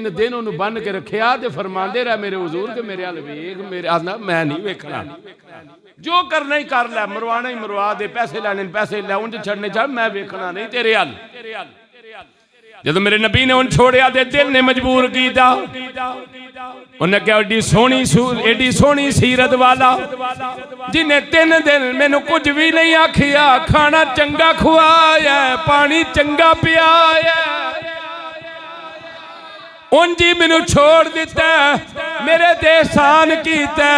दिन उन्होंने बन के रखिया ते फरमांदे रहे मेरे हुजूर के मेरे हल वेख, मेरे आंदा मैं नहीं वेखना, जो करना ही कर लै, मरवाना ही मरवा दे, पैसे लैने पैसे लै, उंज छड़ने छड़, मैं वेखना नहीं तेरे हल। जदों मेरे नबी ने उन छोड़िया दे दिल ने मजबूर किया, उन्हें क्या एडी सोहनी सीरत वाला जिन्हें 3 दिन मैनू कुछ भी नहीं आखिया, खाना चंगा खुआया, पानी चंगा पियाया, उंजी मैनू छोड़ दिता, मेरे ते एहसान कीता।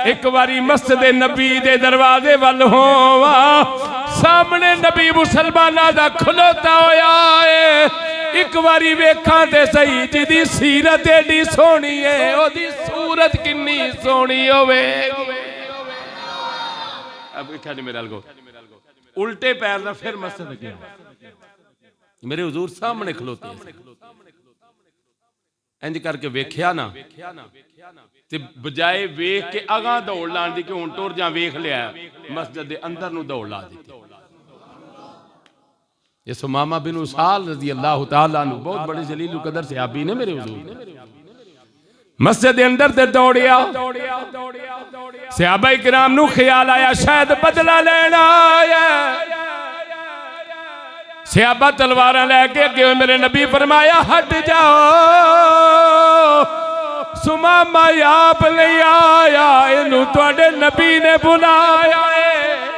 एक बारी मस्जिद नबी दे दरवाजे वल होवा, सामने नबी मुसलमाना दा खलोता होया है, एक बारी वेखा ते सही जिदी सीरत एडी सोहनी है, ओदी सूरत किन्नी सोहनी होवे। अब वेखा जी मेरे को उल्टे पैर दा फिर मस्जिद गया, मेरे हुजूर सामने खलोते इंज करके वेख्या ना, ते बजाए वेख के अगां दौड़ लाण दी कि हुण टुर जा, वेख लिया मस्जिद दे अंदर नूं दौड़ ला दी। ये सुमामा बिन उसाल रज़ी अल्लाह तआला अन्हु बहुत बड़े जलील कदर सहाबी ने मेरे हुजूर, मस्जिद के अंदर ते दौड़िया। सहाबा किराम नूं ख्याल आया शायद बदला लेना आया, सहाबा तलवारां लैके अगे, मेरे नबी फरमाया हट जाओ, सुमामा आप नहीं आया, इनू तुहाडे नबी ने बुलाया है।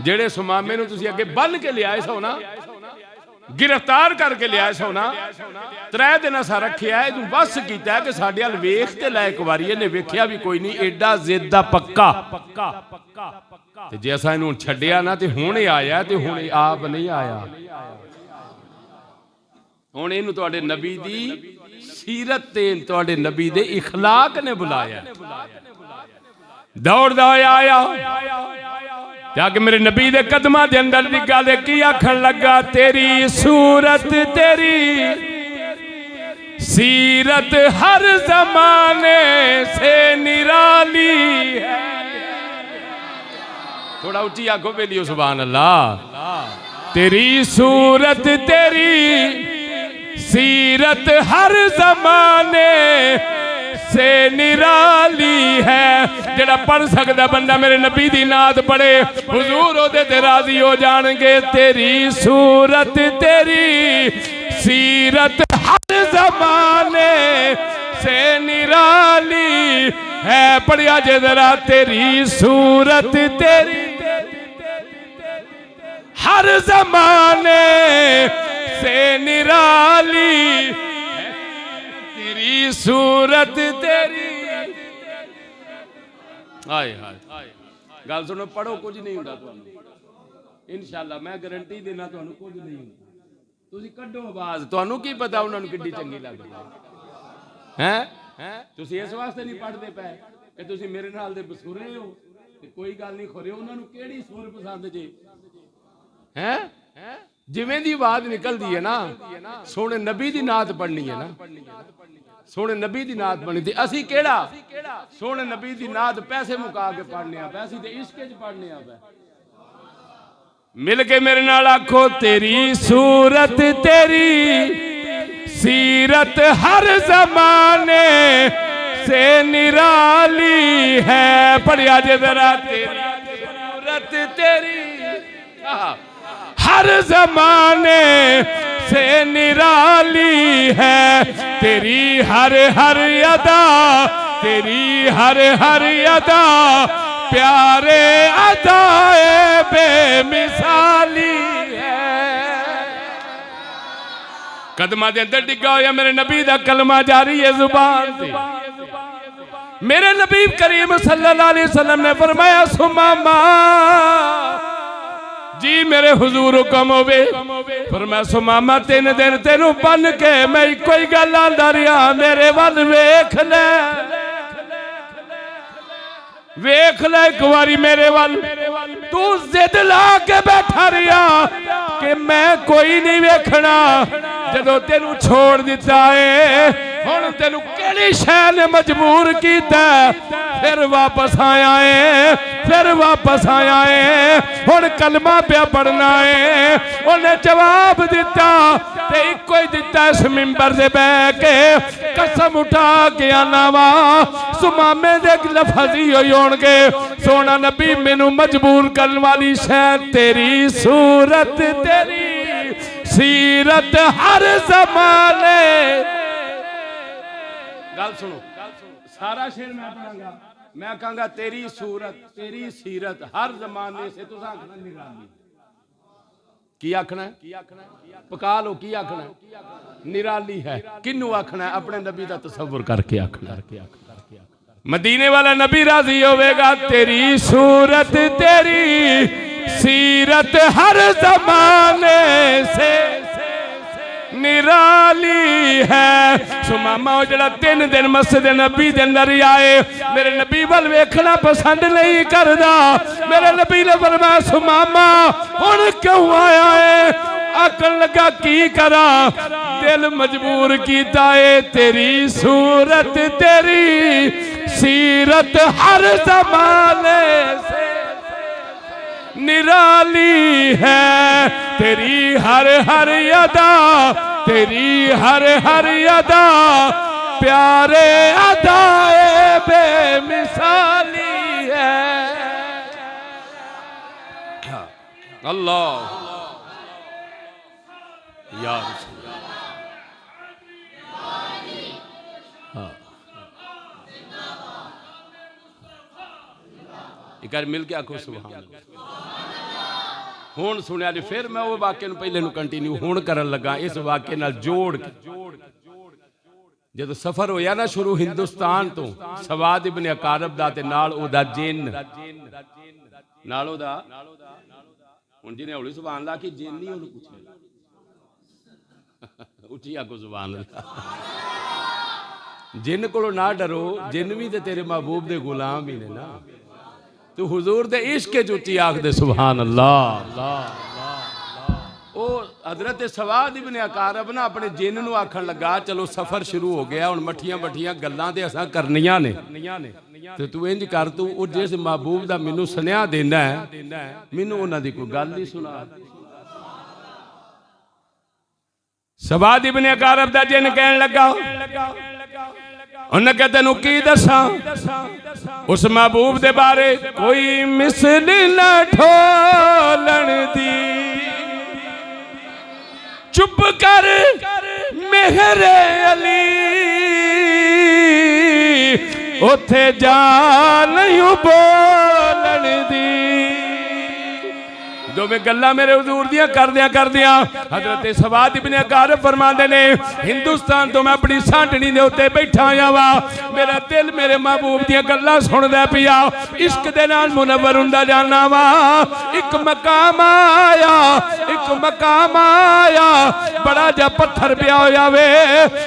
जेड़े सुमामे नूं तुसीं अगे बन के लियाए सो ना, गिरफ्तार करके लिया सो ना, 3 दिन असा रखिया है, बस किया कि साडे अल वेख ते लै, एक बारी इहने वेख्या भी कोई नहीं, एडा जिद दा पक्का, ते जे असा इहनूं छड्डिया ना ते हुण आया, ते हुण आप नहीं आया, हुण इहनूं तुहाडे नबी दी सीरत ते तुहाडे नबी दे इखलाक ने बुलाया। दौड़दा आया जाके मेरे नबी दे कदमां दे अंदर डिग्गा दे की आखण लगा, तेरी सूरत तेरी सीरत हर जमाने से निराली है। थोड़ा ऊंची आंखों पे लियो सुभान अल्लाह। तेरी सूरत तेरी सीरत हर जमाने से निराली है। जेड़ा पढ़ सकता बंदा मेरे नबी दी नात पढ़े, हुजूर ओदे ते राजी हो जाणगे। तेरी सूरत तेरी सीरत हर जमाने से निराली है। पढ़िया जे जरा, तेरी सूरत तेरी हर जमाने से निराली, तेरी सूरत तेरी। हाय हाय गल सुनो, पढ़ो कुछ नहीं होता तुहानू इंशाअल्लाह, मैं गारंटी देना तुहानू कुछ नहीं होता। तुसी कड्डो आवाज, तुहानू की पता उन्होंने किड्डी चंगी लगदी है। तुसी इस वास्ते नहीं पढ़ते पे कि तुसी मेरे नाल दे बसुरे हो, ते कोई गल नहीं खोरे। उन्होंने केड़ी सुर पसंद जे हैं, जिवें दी आवाज निकलदी है ना, सोने नबी दी नात पढ़नी है ना, सोने नबी दी नात पढ़नी थी। असी केड़ा सोने नबी दी नात पैसे मुका के पढ़ने आ, पैसे ते इश्क च पढ़ने आ। मिल के मेरे नाल आखो, तेरी सूरत तेरी सीरत हर जमाने से निराली है। पढ़िया जे जरा, तेरी सूरत तेरी हर जमाने से निराली है। तेरी हर हर अदा, तेरी हर हर अदा प्यारे अदाए बेमिसाली है। कदमा दे अंदर डिगा होया मेरे नबी दा कलमा जारी है जुबान से। मेरे नबी करीम सल्लल्लाहु अलैहि वसल्लम ने फरमाया, सुमामा जी मेरे हुजूर हुक्म होवे। फरमाया, सुमामा 3 दिन तेनू बन के मैं इको ही गल आंदा रहा, मेरे वल वेख ले, वेख ले एक बारी मेरे वल। तू जिद ला के बैठा रहा कि मैं कोई नहीं वेखना। जदों तेनू छोड़ दिता है, हुण तेनू केड़ी शै ने मजबूर कीता, फिर वापस आया है, फिर वापस आया है। हुण कलमा पिया पढ़ना है। उन्हें जवाब दिता ते इको ही दिता, इस मिंबर से बह के कसम उठा के आना वा, सुमामे दे लफज ही होणगे, सोना नबी मैनू मजबूर करने वाली शै तेरी सूरत तेरी सीरत हर जमाने। गल सुनो, सारा शेर मैं पढ़ांगा, मैं कहूंगा तेरी सूरत तेरी सीरत हर जमाने से। तुस आखना निराली, की आखना पका लो, की आखना निराली है। किनू आखना? अपने नबी का तसव्वुर करके आखना। मदीने वाला नबी राजी होवेगा। तेरी सूरत तेरी सीरत हर जमाने से निराली है। सुमामा जड़ा 3 दिन मस्जिद नबी दे अंदर ही आए, मेरे नबी वाल वेखना पसंद नहीं करदा। मेरे नबी ने फरमाया सुमामा हुण क्यों आया है? आकन लगा की करा, दिल मजबूर कीता है। तेरी सूरत तेरी सीरत हर जमाने से निराली है। तेरी हर हर अदा, तेरी हर हर अदा प्यारे अदाए बेमिसाली है। अल्लाह या रसूल। एक बार मिल के आखो सुभान अल्लाह। हुण सुनिया जी, फिर मैं वो वाक्य पहले कंटिन्यू हुण करन लगा इस वाक्य नाल जोड़ के। जदों सफर होया ना शुरू हिंदुस्तान तो सवाद इब्न अकारब दा ते नाल ओदा जिन नाल ओदा, हुण जिन्हें हौली सुभान अल्लाह की जिन नहीं ओनू पूछे उठी आगो सुभान अल्लाह। जिन कोलों ना डरो, जिन भी ते तेरे महबूब दे गुलाम ही ने ना। तू हुजूर दे इश्क जुटी आख दे सुभान अल्लाह। ओ हजरत सवाद इब्न अकारब ना अपने जिन नू आखन लगा, चलो सफर शुरू हो गया, हुण मठियां मठियां गल्लां ते असां करनियां ने, ते तू इंज कर, तू ओ जिस महबूब दा मैनू सुनेहा देना है, मैनू उन्हां दी कोई गल ही सुना। सवाद इब्न अकारब दा जिन कहन लगा, उन्हें तेनू की दसा उस महबूब दे बारे, कोई मिसल न ठोलन दी। चुप कर मेहरे अली, उथे जा नहीं बोलन दी। दोवें गल्लां मेरे हुजूर दियां करदियां करदियां हजरत सवाद इब्न अकारब फरमांदे ने, हिंदुस्तान तो मैं अपनी सांढणी दे उत्ते बैठा आया वा, मेरा दिल मेरे महबूब दियां गल्लां सुनदा पिया, इश्क दे नाल मुनव्वर हुंदा जाना वा। एक मकाम आया, एक मकाम आया, बड़ा जा पत्थर पिया होया वे।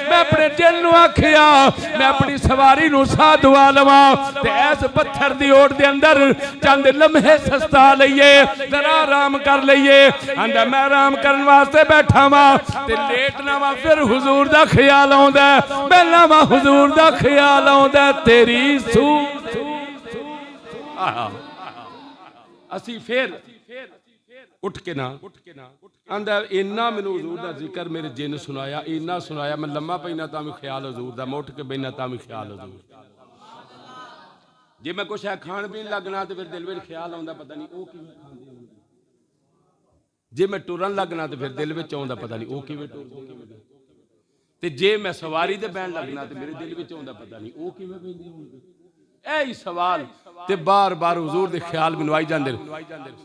मैं अपने दिल नूं आखिया मैं अपनी सवारी नूं साह दुआ लवां ते इस पत्थर दी ओट दे अंदर चंद लम्हे सस्ता लईए, जरा आराम कर लईए। आंदा मैं आराम करने वास्ते बैठा वा ते लेटना वा, फिर हुजूर दा ख्याल आउंदा, बैठना वा हुजूर दा ख्याल आउंदा। तेरी सूरत असी फिर उठ के ना आंदा इन्ना मैनू हुजूर दा जिक्र मेरे जिन सुनाया, इन्ना सुनाया, मैं लम्मा पैना तां भी ख्याल हुजूर दा, मैं उठ के बैठना तां भी ख्याल हुजूर। जे मैं कुछ है खाण पीण लगना तो फिर दिल में ख्याल आउंदा, पता नहीं वो किवें खांदे होणगे। जे मैं टुरन लगना तो फिर दिल में आउंदा, पता नहीं वो किवें टुरदे। ते जे मैं सवारी ते बैण लगना तो मेरे दिल में आउंदा, पता नहीं वो किवें बैठदे होणगे। यही सवाल ते बार बार हुजूर दे ख्याल मैनूं आई जांदे।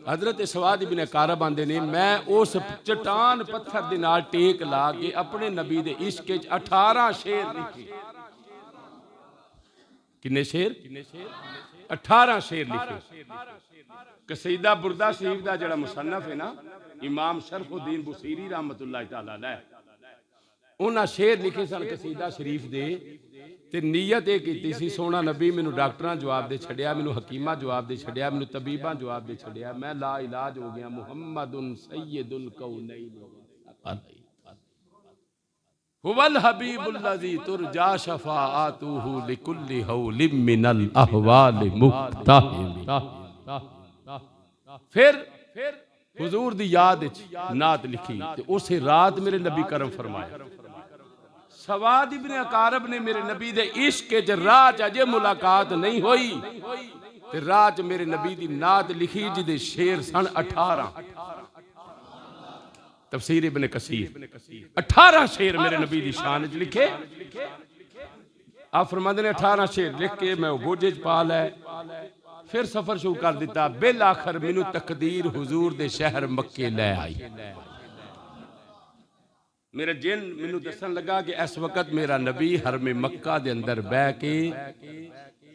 हजरत सवाद इब्न अकारब आंदे ने, मैं उस चट्टान पत्थर दे नाल टेक ला के अपने नबी दे इश्क च 18 शेर लिखे। किन्ने शेर? 18 शेर लिखे। कसीदा बुरदा शरीफ दा जड़ा मुसन्नफ है ना, इमाम शरफुद्दीन बुसीरी रहमतुल्लाह तआला अलैह, उन्हां शेर लिखे सन कसीदा शरीफ दे। ते नीयत ये कीती सी, सोना नबी मैनू डॉक्टरां जवाब दे छड़िया, मैनू हकीमां जवाब दे छड़िया, मैनू तबीबां जवाब दे छड़िया, मैं ला इलाज हो गया। मुहम्मदुन सय्यदुल कौनैन हुवल हबीबुल्लज़ी तुरजा शफाअतुहु लिकुल्लि हौलिम मिनल अहवाल मुक्तहिम। फिर हुजूर दी याद विच नात लिखी ते उसे रात मेरे नबी करम फरमाया। सवाद इब्न अकारब ने मेरे नबी दे इश्क च राह च अजे मुलाकात नहीं होई ते राह च मेरे नबी दी नात लिखी जिदे शेर सन 18। तफसीर इब्न कसीर 18 शेर मेरे नबी दी शान च लिखे। आप फरमाते ने 18 शेर लिख के मैं गोजे च पा लै, फिर सफर शुरू कर दिता। बिल आखिर मैनू तकदीर हुजूर दे शहर मक्के लै आई। मेरा जिन मैनू दसन लगा कि इस वक्त मेरा नबी हरमे मक्का दे अंदर बह के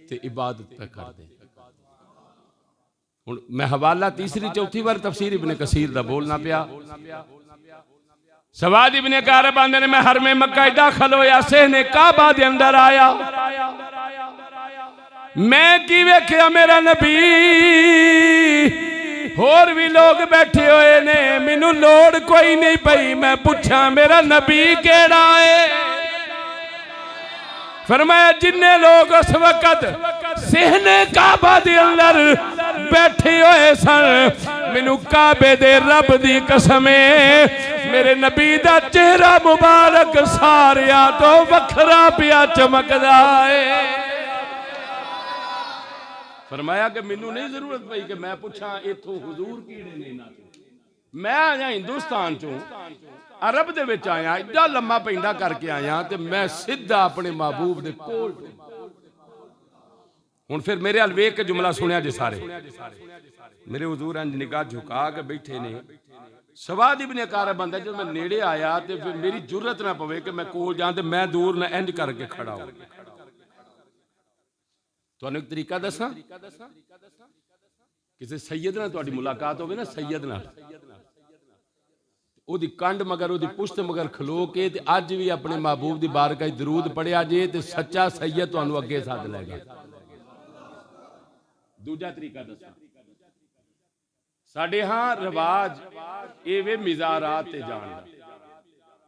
ते इबादत पे कर दे। हुण मैं हवाला तीसरी चौथी बार तफसीर इब्न कसीर दा बोलना पिया। सवाद इब्न कारब आंदे ने मैं हरमे मक्का दाखिल होया, सहने काबा दे अंदर आया, मैं की वेख्या मेरा नबी होर भी लोग बैठे हुए ने, मैनू लोड़ कोई नहीं पई मैं पूछा मेरा नबी केड़ा है। फरमाया जिन्ने लोग उस वक्त सहने काबा दे अंदर बैठे हुए सन, मैनू काबे दे रब दी कसम मेरे नबी दा चेहरा मुबारक सारिया तो वखरा पिया चमकदा है। फरमाया कि मैनू नहीं जरूरत पई कि मैं पूछा इथों हुजूर कीड़े ने ना, मैं आया हिंदुस्तान चों अरब दे विच आया, एडा लम्मा पैंडा करके आया ते मैं सीधा अपने महबूब दे कोल। हुण फिर मेरे अल वेख के जुमला सुनिया जे सारे, मेरे हुजूर इंज निगाह झुका के बैठे ने। सवाद इब्न कारब आंदा जब मैं नेड़े आया तो फिर मेरी जुर्रत ना पवे कि मैं कोल जां ते मैं दूर ना इंज करके खड़ा हो। तुहानू एक तरीका दसा, किसी सैयद नाल तुहाडी मुलाकात होवे ना, सैयद नाल ओदी कंड मगर ओदी पुश्त मगर खलो के ते अज भी अपने महबूब दी बारगाह दरूद पढ़िया जे ते सच्चा सैयद तुहानू अगे सद लैगा। दूजा तरीका दसा, साडे हां रिवाज एवे मिज़ारात ते जाण दा।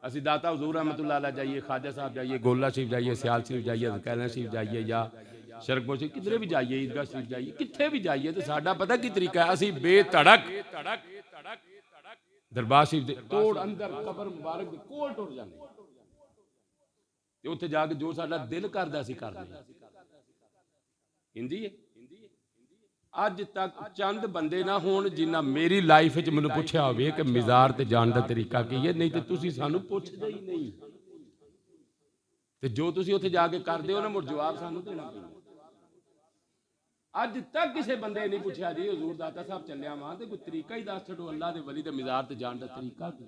असीं दाता हुजूर रहमतुल्लाह अलैह जाइए, ख्वाजा साहब जाइए, गोला शरीफ जाइए, सियाल शरीफ जाइए, कैला शरीफ जाइए या शरकपुर शरीफ, किधरे भी जाइए, ईदगाह शरीफ जाइए, कित्थे भी जाइए तो साडा पता की तरीका है, असीं बेधड़क दरबार शरीफ दे तोड़ अंदर कबर मुबारक दे कोल टुर जाने ते उत्थे जाके जो साडा दिल करदा असीं करदे। हिंदी है अज तक चंद बंदे ना होण जिन्ना मेरी लाइफ च मैनूं पुछया होवे कि मिज़ार ते जाण दा तरीका की है, नहीं तो तुसीं सानूं पुछदे ही नहीं ते जो तुसीं उत्थे जाके करदे हो ना मुड़ जवाब सानूं देना पैंदा। अज तक किसी बंदे नहीं पूछा जी हजूर दाता साहब चलिया वहां तो कोई तरीका ही दस छो अल्लाह के वली के मिज़ार ते जाण दा तरीका की।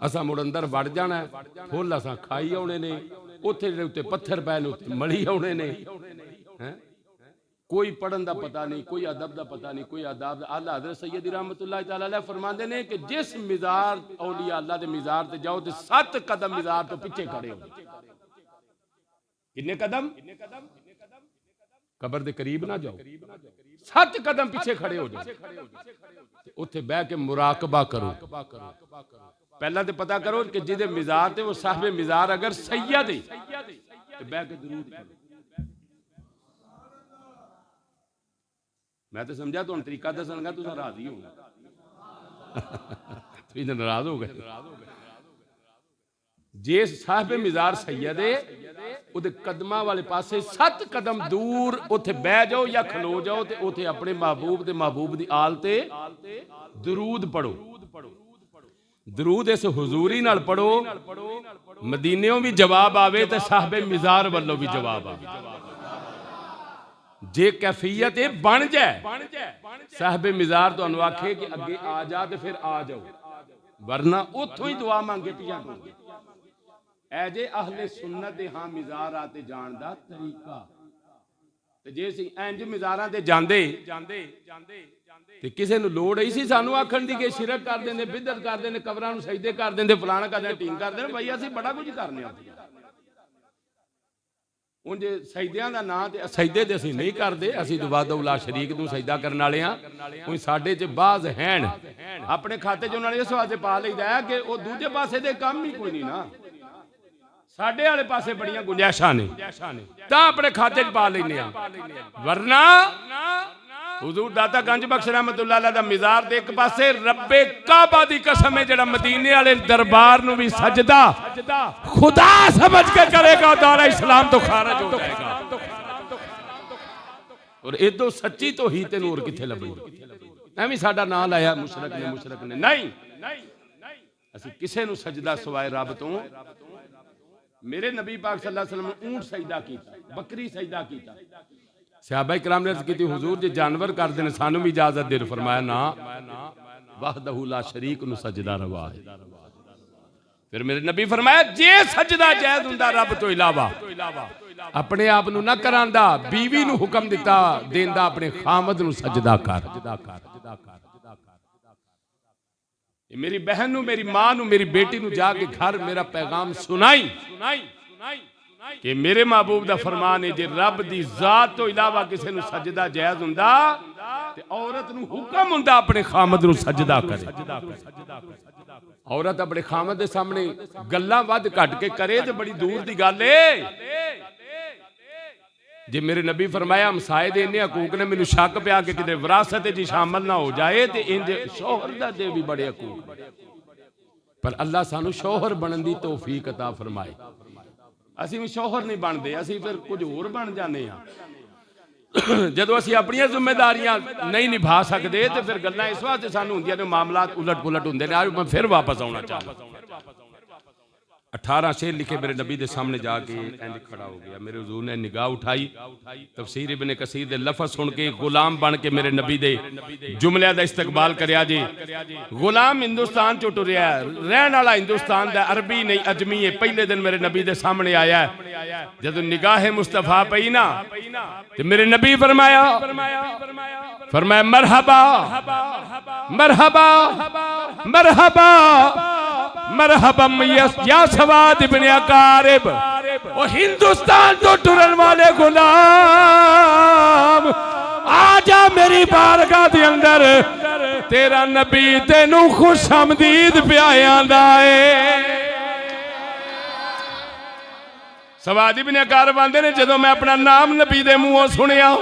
असा मुड़ अंदर वड़ जाना है, फुल असा खाई आने ने, उत्थे उत्ते पत्थर पै ने उत्थे मली आने ने। कोई पढ़न का पता नहीं, कोई अदब का पता नहीं, कोई आदाब। आला हज़रत सैयद रहमतुल्लाह तआला अलैह फरमाते हैं कि जिस मिज़ार औलिया अल्लाह के मिज़ार ते जाओ तो 7 कदम मिज़ार तो पिछे खड़े हो। कितने कदम? कबर के करीब ना जाओ, 7 कदम पीछे खड़े हो जाओ, उत्थे बह के मुराकबा करो। पहला तो पता करो कि जिहदे मिज़ार ते वो साहिब मिज़ार अगर सैयद है तो बह के दरूद करो। मैं तो समझा तुहानू तरीका दसणगा, तुसीं राजी हो तुसीं तो नाराज हो गए। जे साहिब मिज़ार सैयद है उहदे कदमां वाले पासे 7 कदम दूर उत्थे बह जाओ या खलो जाओ तो उत्थे अपने महबूब ते महबूब दी आल ते दरूद पढ़ो। दरूद इस हुजूरी नाल पढ़ो, मदीनेों भी जवाब आवे तो साहिब मिज़ार वालों भी जवाब आवे। जे कैफियत बन जाए साहिब मिज़ार तुहानू आखे कि अगे आ जा तो फिर आ जाओ, वरना उथों ही दुआ मांगे पिया करो। ऐ जे अहले सुन्नत दे हां मिज़ार आते जान दा तरीका। ते जे सी इंज मिज़ारां ते जांदे ते किसे नू लोड़ ही सी सानू आखण दी कि शिरक कर देंदे, बिदअत कर देंदे, कबरां नू सजदे कर देंदे, फलाना कर देंदे, ढींग कर देंदे। भाई असीं बड़ा कुछ करने आ। ਹੁਣ ਜੇ ਸਜਦਿਆਂ ਦਾ ਨਾਂ ਤੇ ਸਜਦੇ ਤੇ ਅਸੀਂ ਨਹੀਂ ਕਰਦੇ, ਅਸੀਂ ਦੁਆਦਉਲਾ ਸ਼ਰੀਕ ਨੂੰ ਸਜਦਾ ਕਰਨ ਵਾਲੇ ਆ। ਕੋਈ ਸਾਡੇ 'ਚ ਬਾਜ਼ ਹੈਣ ਆਪਣੇ ਖਾਤੇ 'ਚ ਉਹਨਾਂ ਨੇ ਇਸ ਵਾਸਤੇ ਪਾ ਲਈਦਾ ਕਿ ਉਹ ਦੂਜੇ ਪਾਸੇ ਦੇ ਕੰਮ ਹੀ ਕੋਈ ਨਹੀਂ ਨਾ, ਸਾਡੇ ਵਾਲੇ ਪਾਸੇ ਬੜੀਆਂ ਗੁੰਜਾਇਸ਼ਾਂ ਨੇ ਤਾਂ ਆਪਣੇ ਖਾਤੇ 'ਚ ਪਾ ਲੈਂਦੇ ਆ। ਵਰਨਾ हुजूर दाता गंज बख्श रहमतुल्लाह अलैह दा मिज़ार दे एक पासे रब्बे काबा दी कसम है जेड़ा मदीने वाले दरबार नू भी सजदा खुदा समझ के करेगा दारा इस्लाम तो खारिज हो जाएगा। और इदों सच्ची तो ही ते नूर किथे लभेगी। एवें साडा नाम लाया मुशरक ने नहीं, ਅਸੀਂ ਕਿਸੇ ਨੂੰ ਸਜਦਾ ਸਵਾਏ ਰੱਬ ਤੋਂ मेरे नबी पाक सल्लल्लाहु अलैहि वसल्लम ऊंट सजदा कीता, बकरी सजदा कीता। सहाबा इकराम ने अर्ज़ की हुजूर जे जानवर करदे ने सानू भी इजाजत दे। फरमाया ना, वहदहू ला शरीक नू सजदा रवा है। फिर मेरे नबी फरमाया जे सजदा जायज़ हुंदा रब तो इलावा अपने आप नू ना करांदा, बीवी नू हुक्म दिता देंदा अपने खामद नू सजदा कर। मेरी बहन नू, मेरी मां नू, मेरी बेटी नू जाके घर मेरा पैगाम सुनाई कि मेरे महबूब दा फरमान है जे रब दी जात तो इलावा किसी नू सजदा जायज़ हुंदा ते औरत नू हुक्म हुंदा अपने खामद नू सजदा करे। औरत अपने खामद दे सामने गल्लां वध घट के करे ते बड़ी दूर दी गल है। जे मेरे नबी फरमाया हमसाए दे इन्ने हकूक ने, मैनू शक पिया कि किते विरासत जी शामिल ना हो जाए ते इंज शौहर दा दे भी बड़े हकूक, पर अल्लाह सानू शौहर बनन दी तौफीक अता फरमाए। असीं भी शौहर नहीं बनते, असीं फिर कुछ होर बन जाने हां। जदों असीं अपनी जिम्मेदारियां नहीं निभा सकते तो फिर गल्लां इस वास्ते सानू हुंदियां ने, मामलात उलट पुलट हुंदे ने। आज मैं फिर वापस आउणा चाहता। 18 शेर लिखे मेरे नबी के सामने जाके इंज खड़ा हो गया। मेरे हुजूर ने निगाह उठाई, तफसीर इब्ने कसीर दे लफज सुन के गुलाम बन के मेरे नबी दे जुमलियां दा इस्तकबाल करया जी। गुलाम हिंदुस्तान चो टुरिया, रहन वाला हिंदुस्तान दा, अरबी नहीं अजमी है। पहले दिन मेरे नबी दे सामने आया, जदों निगाह मुस्तफा पई ना ते मेरे नबी फरमाया मरहबा मरहबा मरहबा मरहबा या सवाद इब्ने अकारिब, ओ हिंदुस्तान तो टुरन वाले गुलाम, आजा मेरी बारगाह दे अंदर, तेरा नबी तेनू खुशामदीद प्यायांदा है। सवाद इब्ने अकारिब आंदे ने जदों मैं अपना नाम नबी दे मुंहों सुनिया,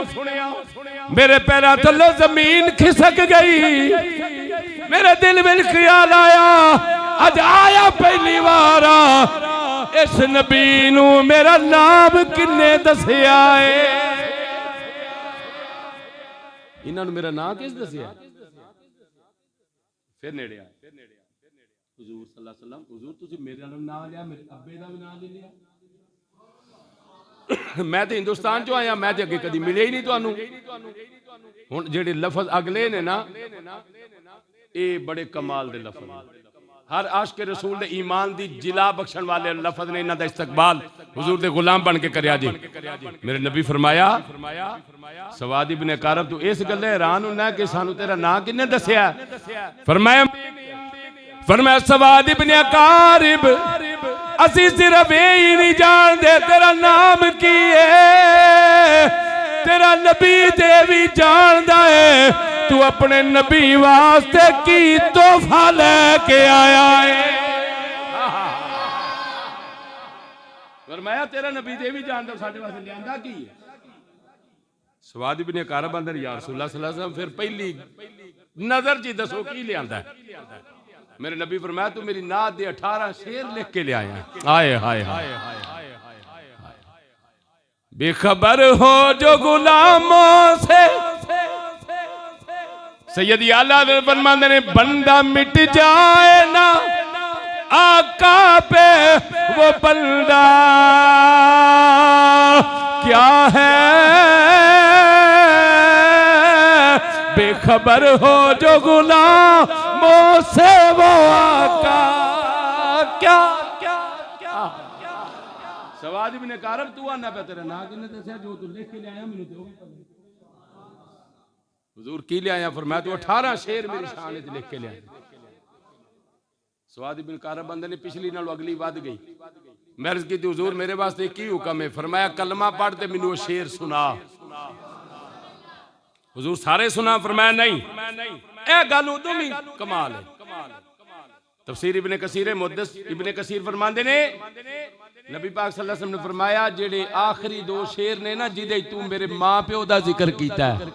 मेरे पैरों थल्लों जमीन खिसक गई। मेरे दिल में ख्याल आया, अज आया पहली बार इस नबी नू मेरा नाम किन्ने दसिया है। इन्हां नू मेरा नाम किस दसिया? फिर नेड़े आए, हुजूर सल्लल्लाहु अलैहि वसल्लम, हुजूर तुसीं मेरा नाम लिया, मेरे अब्बे दा भी नाम ले लिया। मैं तो हिंदुस्तान चो आया, मैं तो अगे कभी मिले ही नहीं तुहानू। हुण जेड़े लफज अगले ने ना, ये बड़े कमाल दे लफज, हर आशिक रसूल दे ईमान दी जिला बख्शण वाले लफज ने। इन्हां दा इस्तकबाल हुजूर दे गुलाम बन के करया जी। मेरे नबी फरमाया सवाद इब्ने अकारिब, तू इस गल्ले हैरान होना कि सानू तेरा नाम किन्ने दसिया? फरमाया सवाद इब्ने अकारिब, असी सिर्फ यही नहीं जानते तेरा नाम की है, तेरा नबी ते भी जानदा है तू अपने नबी वास्ते की तोहफा लेके आया है। फरमाया तेरा नबी ते भी जानदा साडे वास्ते लियांदा की है। सवाद इब्ने अकारिब अंदर या रसूलुल्लाह सल्लल्लाहु अलैहि वसल्लम, फिर पहली नजर जी दसो की लियांदा है? मेरे नबी फरमाया तू मेरी नात दे 18 शेर लिख के ले आया। आए हाय हाय, बेखबर हो जो गुलामों से, सैयदी आला फरमाते ने बंदा मिट जाए ना आका पे वो बंदा क्या है, बेखबर हो जो गुलामों से वो आका क्या। सवाद इब्ने अकारिब, तू आना पे तेरा नाम किन्ने दसिया? जो तू लिख के ले आया मैनू तो हुजूर की ले आया? फरमाया तू 18 शेर मेरी शान विच लिख के ले आया। सवाद इब्ने अकारिब बंदे ने पिछली नालों अगली वध गई। मैं अर्ज की हुजूर मेरे वास्ते की हुक्म है? फरमाया कलमा पढ़ ते मैनू शेर सुना। हुजूर सारे सुना? फरमाया नहीं, ए गल उदों भी कमाल है। तफसीर इब्ने कसीर मुहद्दिस इब्ने कसीर फरमांदे ने नबी पाक सल्लल्लाहु अलैहि वसल्लम ने फरमाया जेड़े आखिरी 2 शेर ने ना जिदे तू मेरे मां प्यो दा जिक्र कीता है,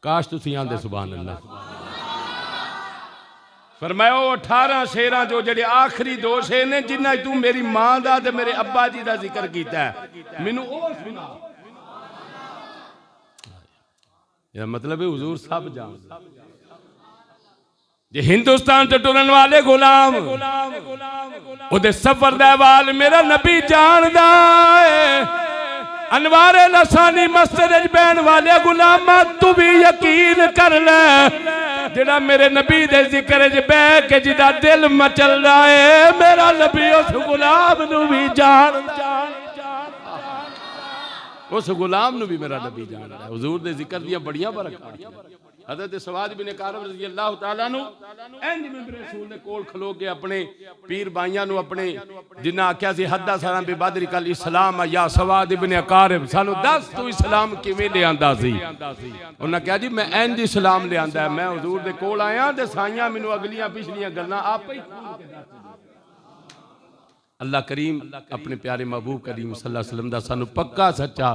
काश तुसीं आंदे सुभान अल्लाह। फरमाया 18 शेरां जो जेड़े आखिरी 2 शेर ने जिन्हां तू मेरी मां दा ते मेरे अब्बा जी दा जिक्र कीता है, मैनू ओ सुना। या मतलब है हुजूर सब जानदा। जे हिंदुस्तान तो टुरन वाले गुलाम उदे सफर दा वाल मेरा नबी जानदा है। अनवारे लसानी मस्जिद बैन वाले गुलामा तू भी यकीन कर ले जिहड़ा मेरे नबी दे जिक्र च बह के जिदा दिल मचल रहा है मेरा नबी उस गुलाम नू भी जानदा, उस गुलाम नू भी मेरा नबी जानदा है। हुजूर दे जिक्र दियां बड़ियां बरकतां। हज़रत सवाद बिन कारब रज़ी अल्लाह तआला नु इंज मिंबर रसूल दे कोल खलो के अपने पीर भाइयां नु अपने जिन्ना आख्या सी हद्दा सारा बे बदरी कल इस्लाम या सवाद बिन कारब सानू दस तू इस्लाम किवें ले आंदा सी। उन्हां कहा जी मैं इंज इस्लाम ले आंदा मैं हुजूर दे कोल आया ते साइयां मैनू अगलियां पिछलियां गल्लां आपे ही अल्लाह करीम अपने प्यारे महबूब करीम सल्लल्लाहु अलैहि वसल्लम दा सानू पक्का सच्चा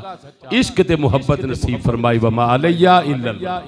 इश्क ते मुहब्बत नसीब फरमाई। वमा अलैया इल्लल्लाह।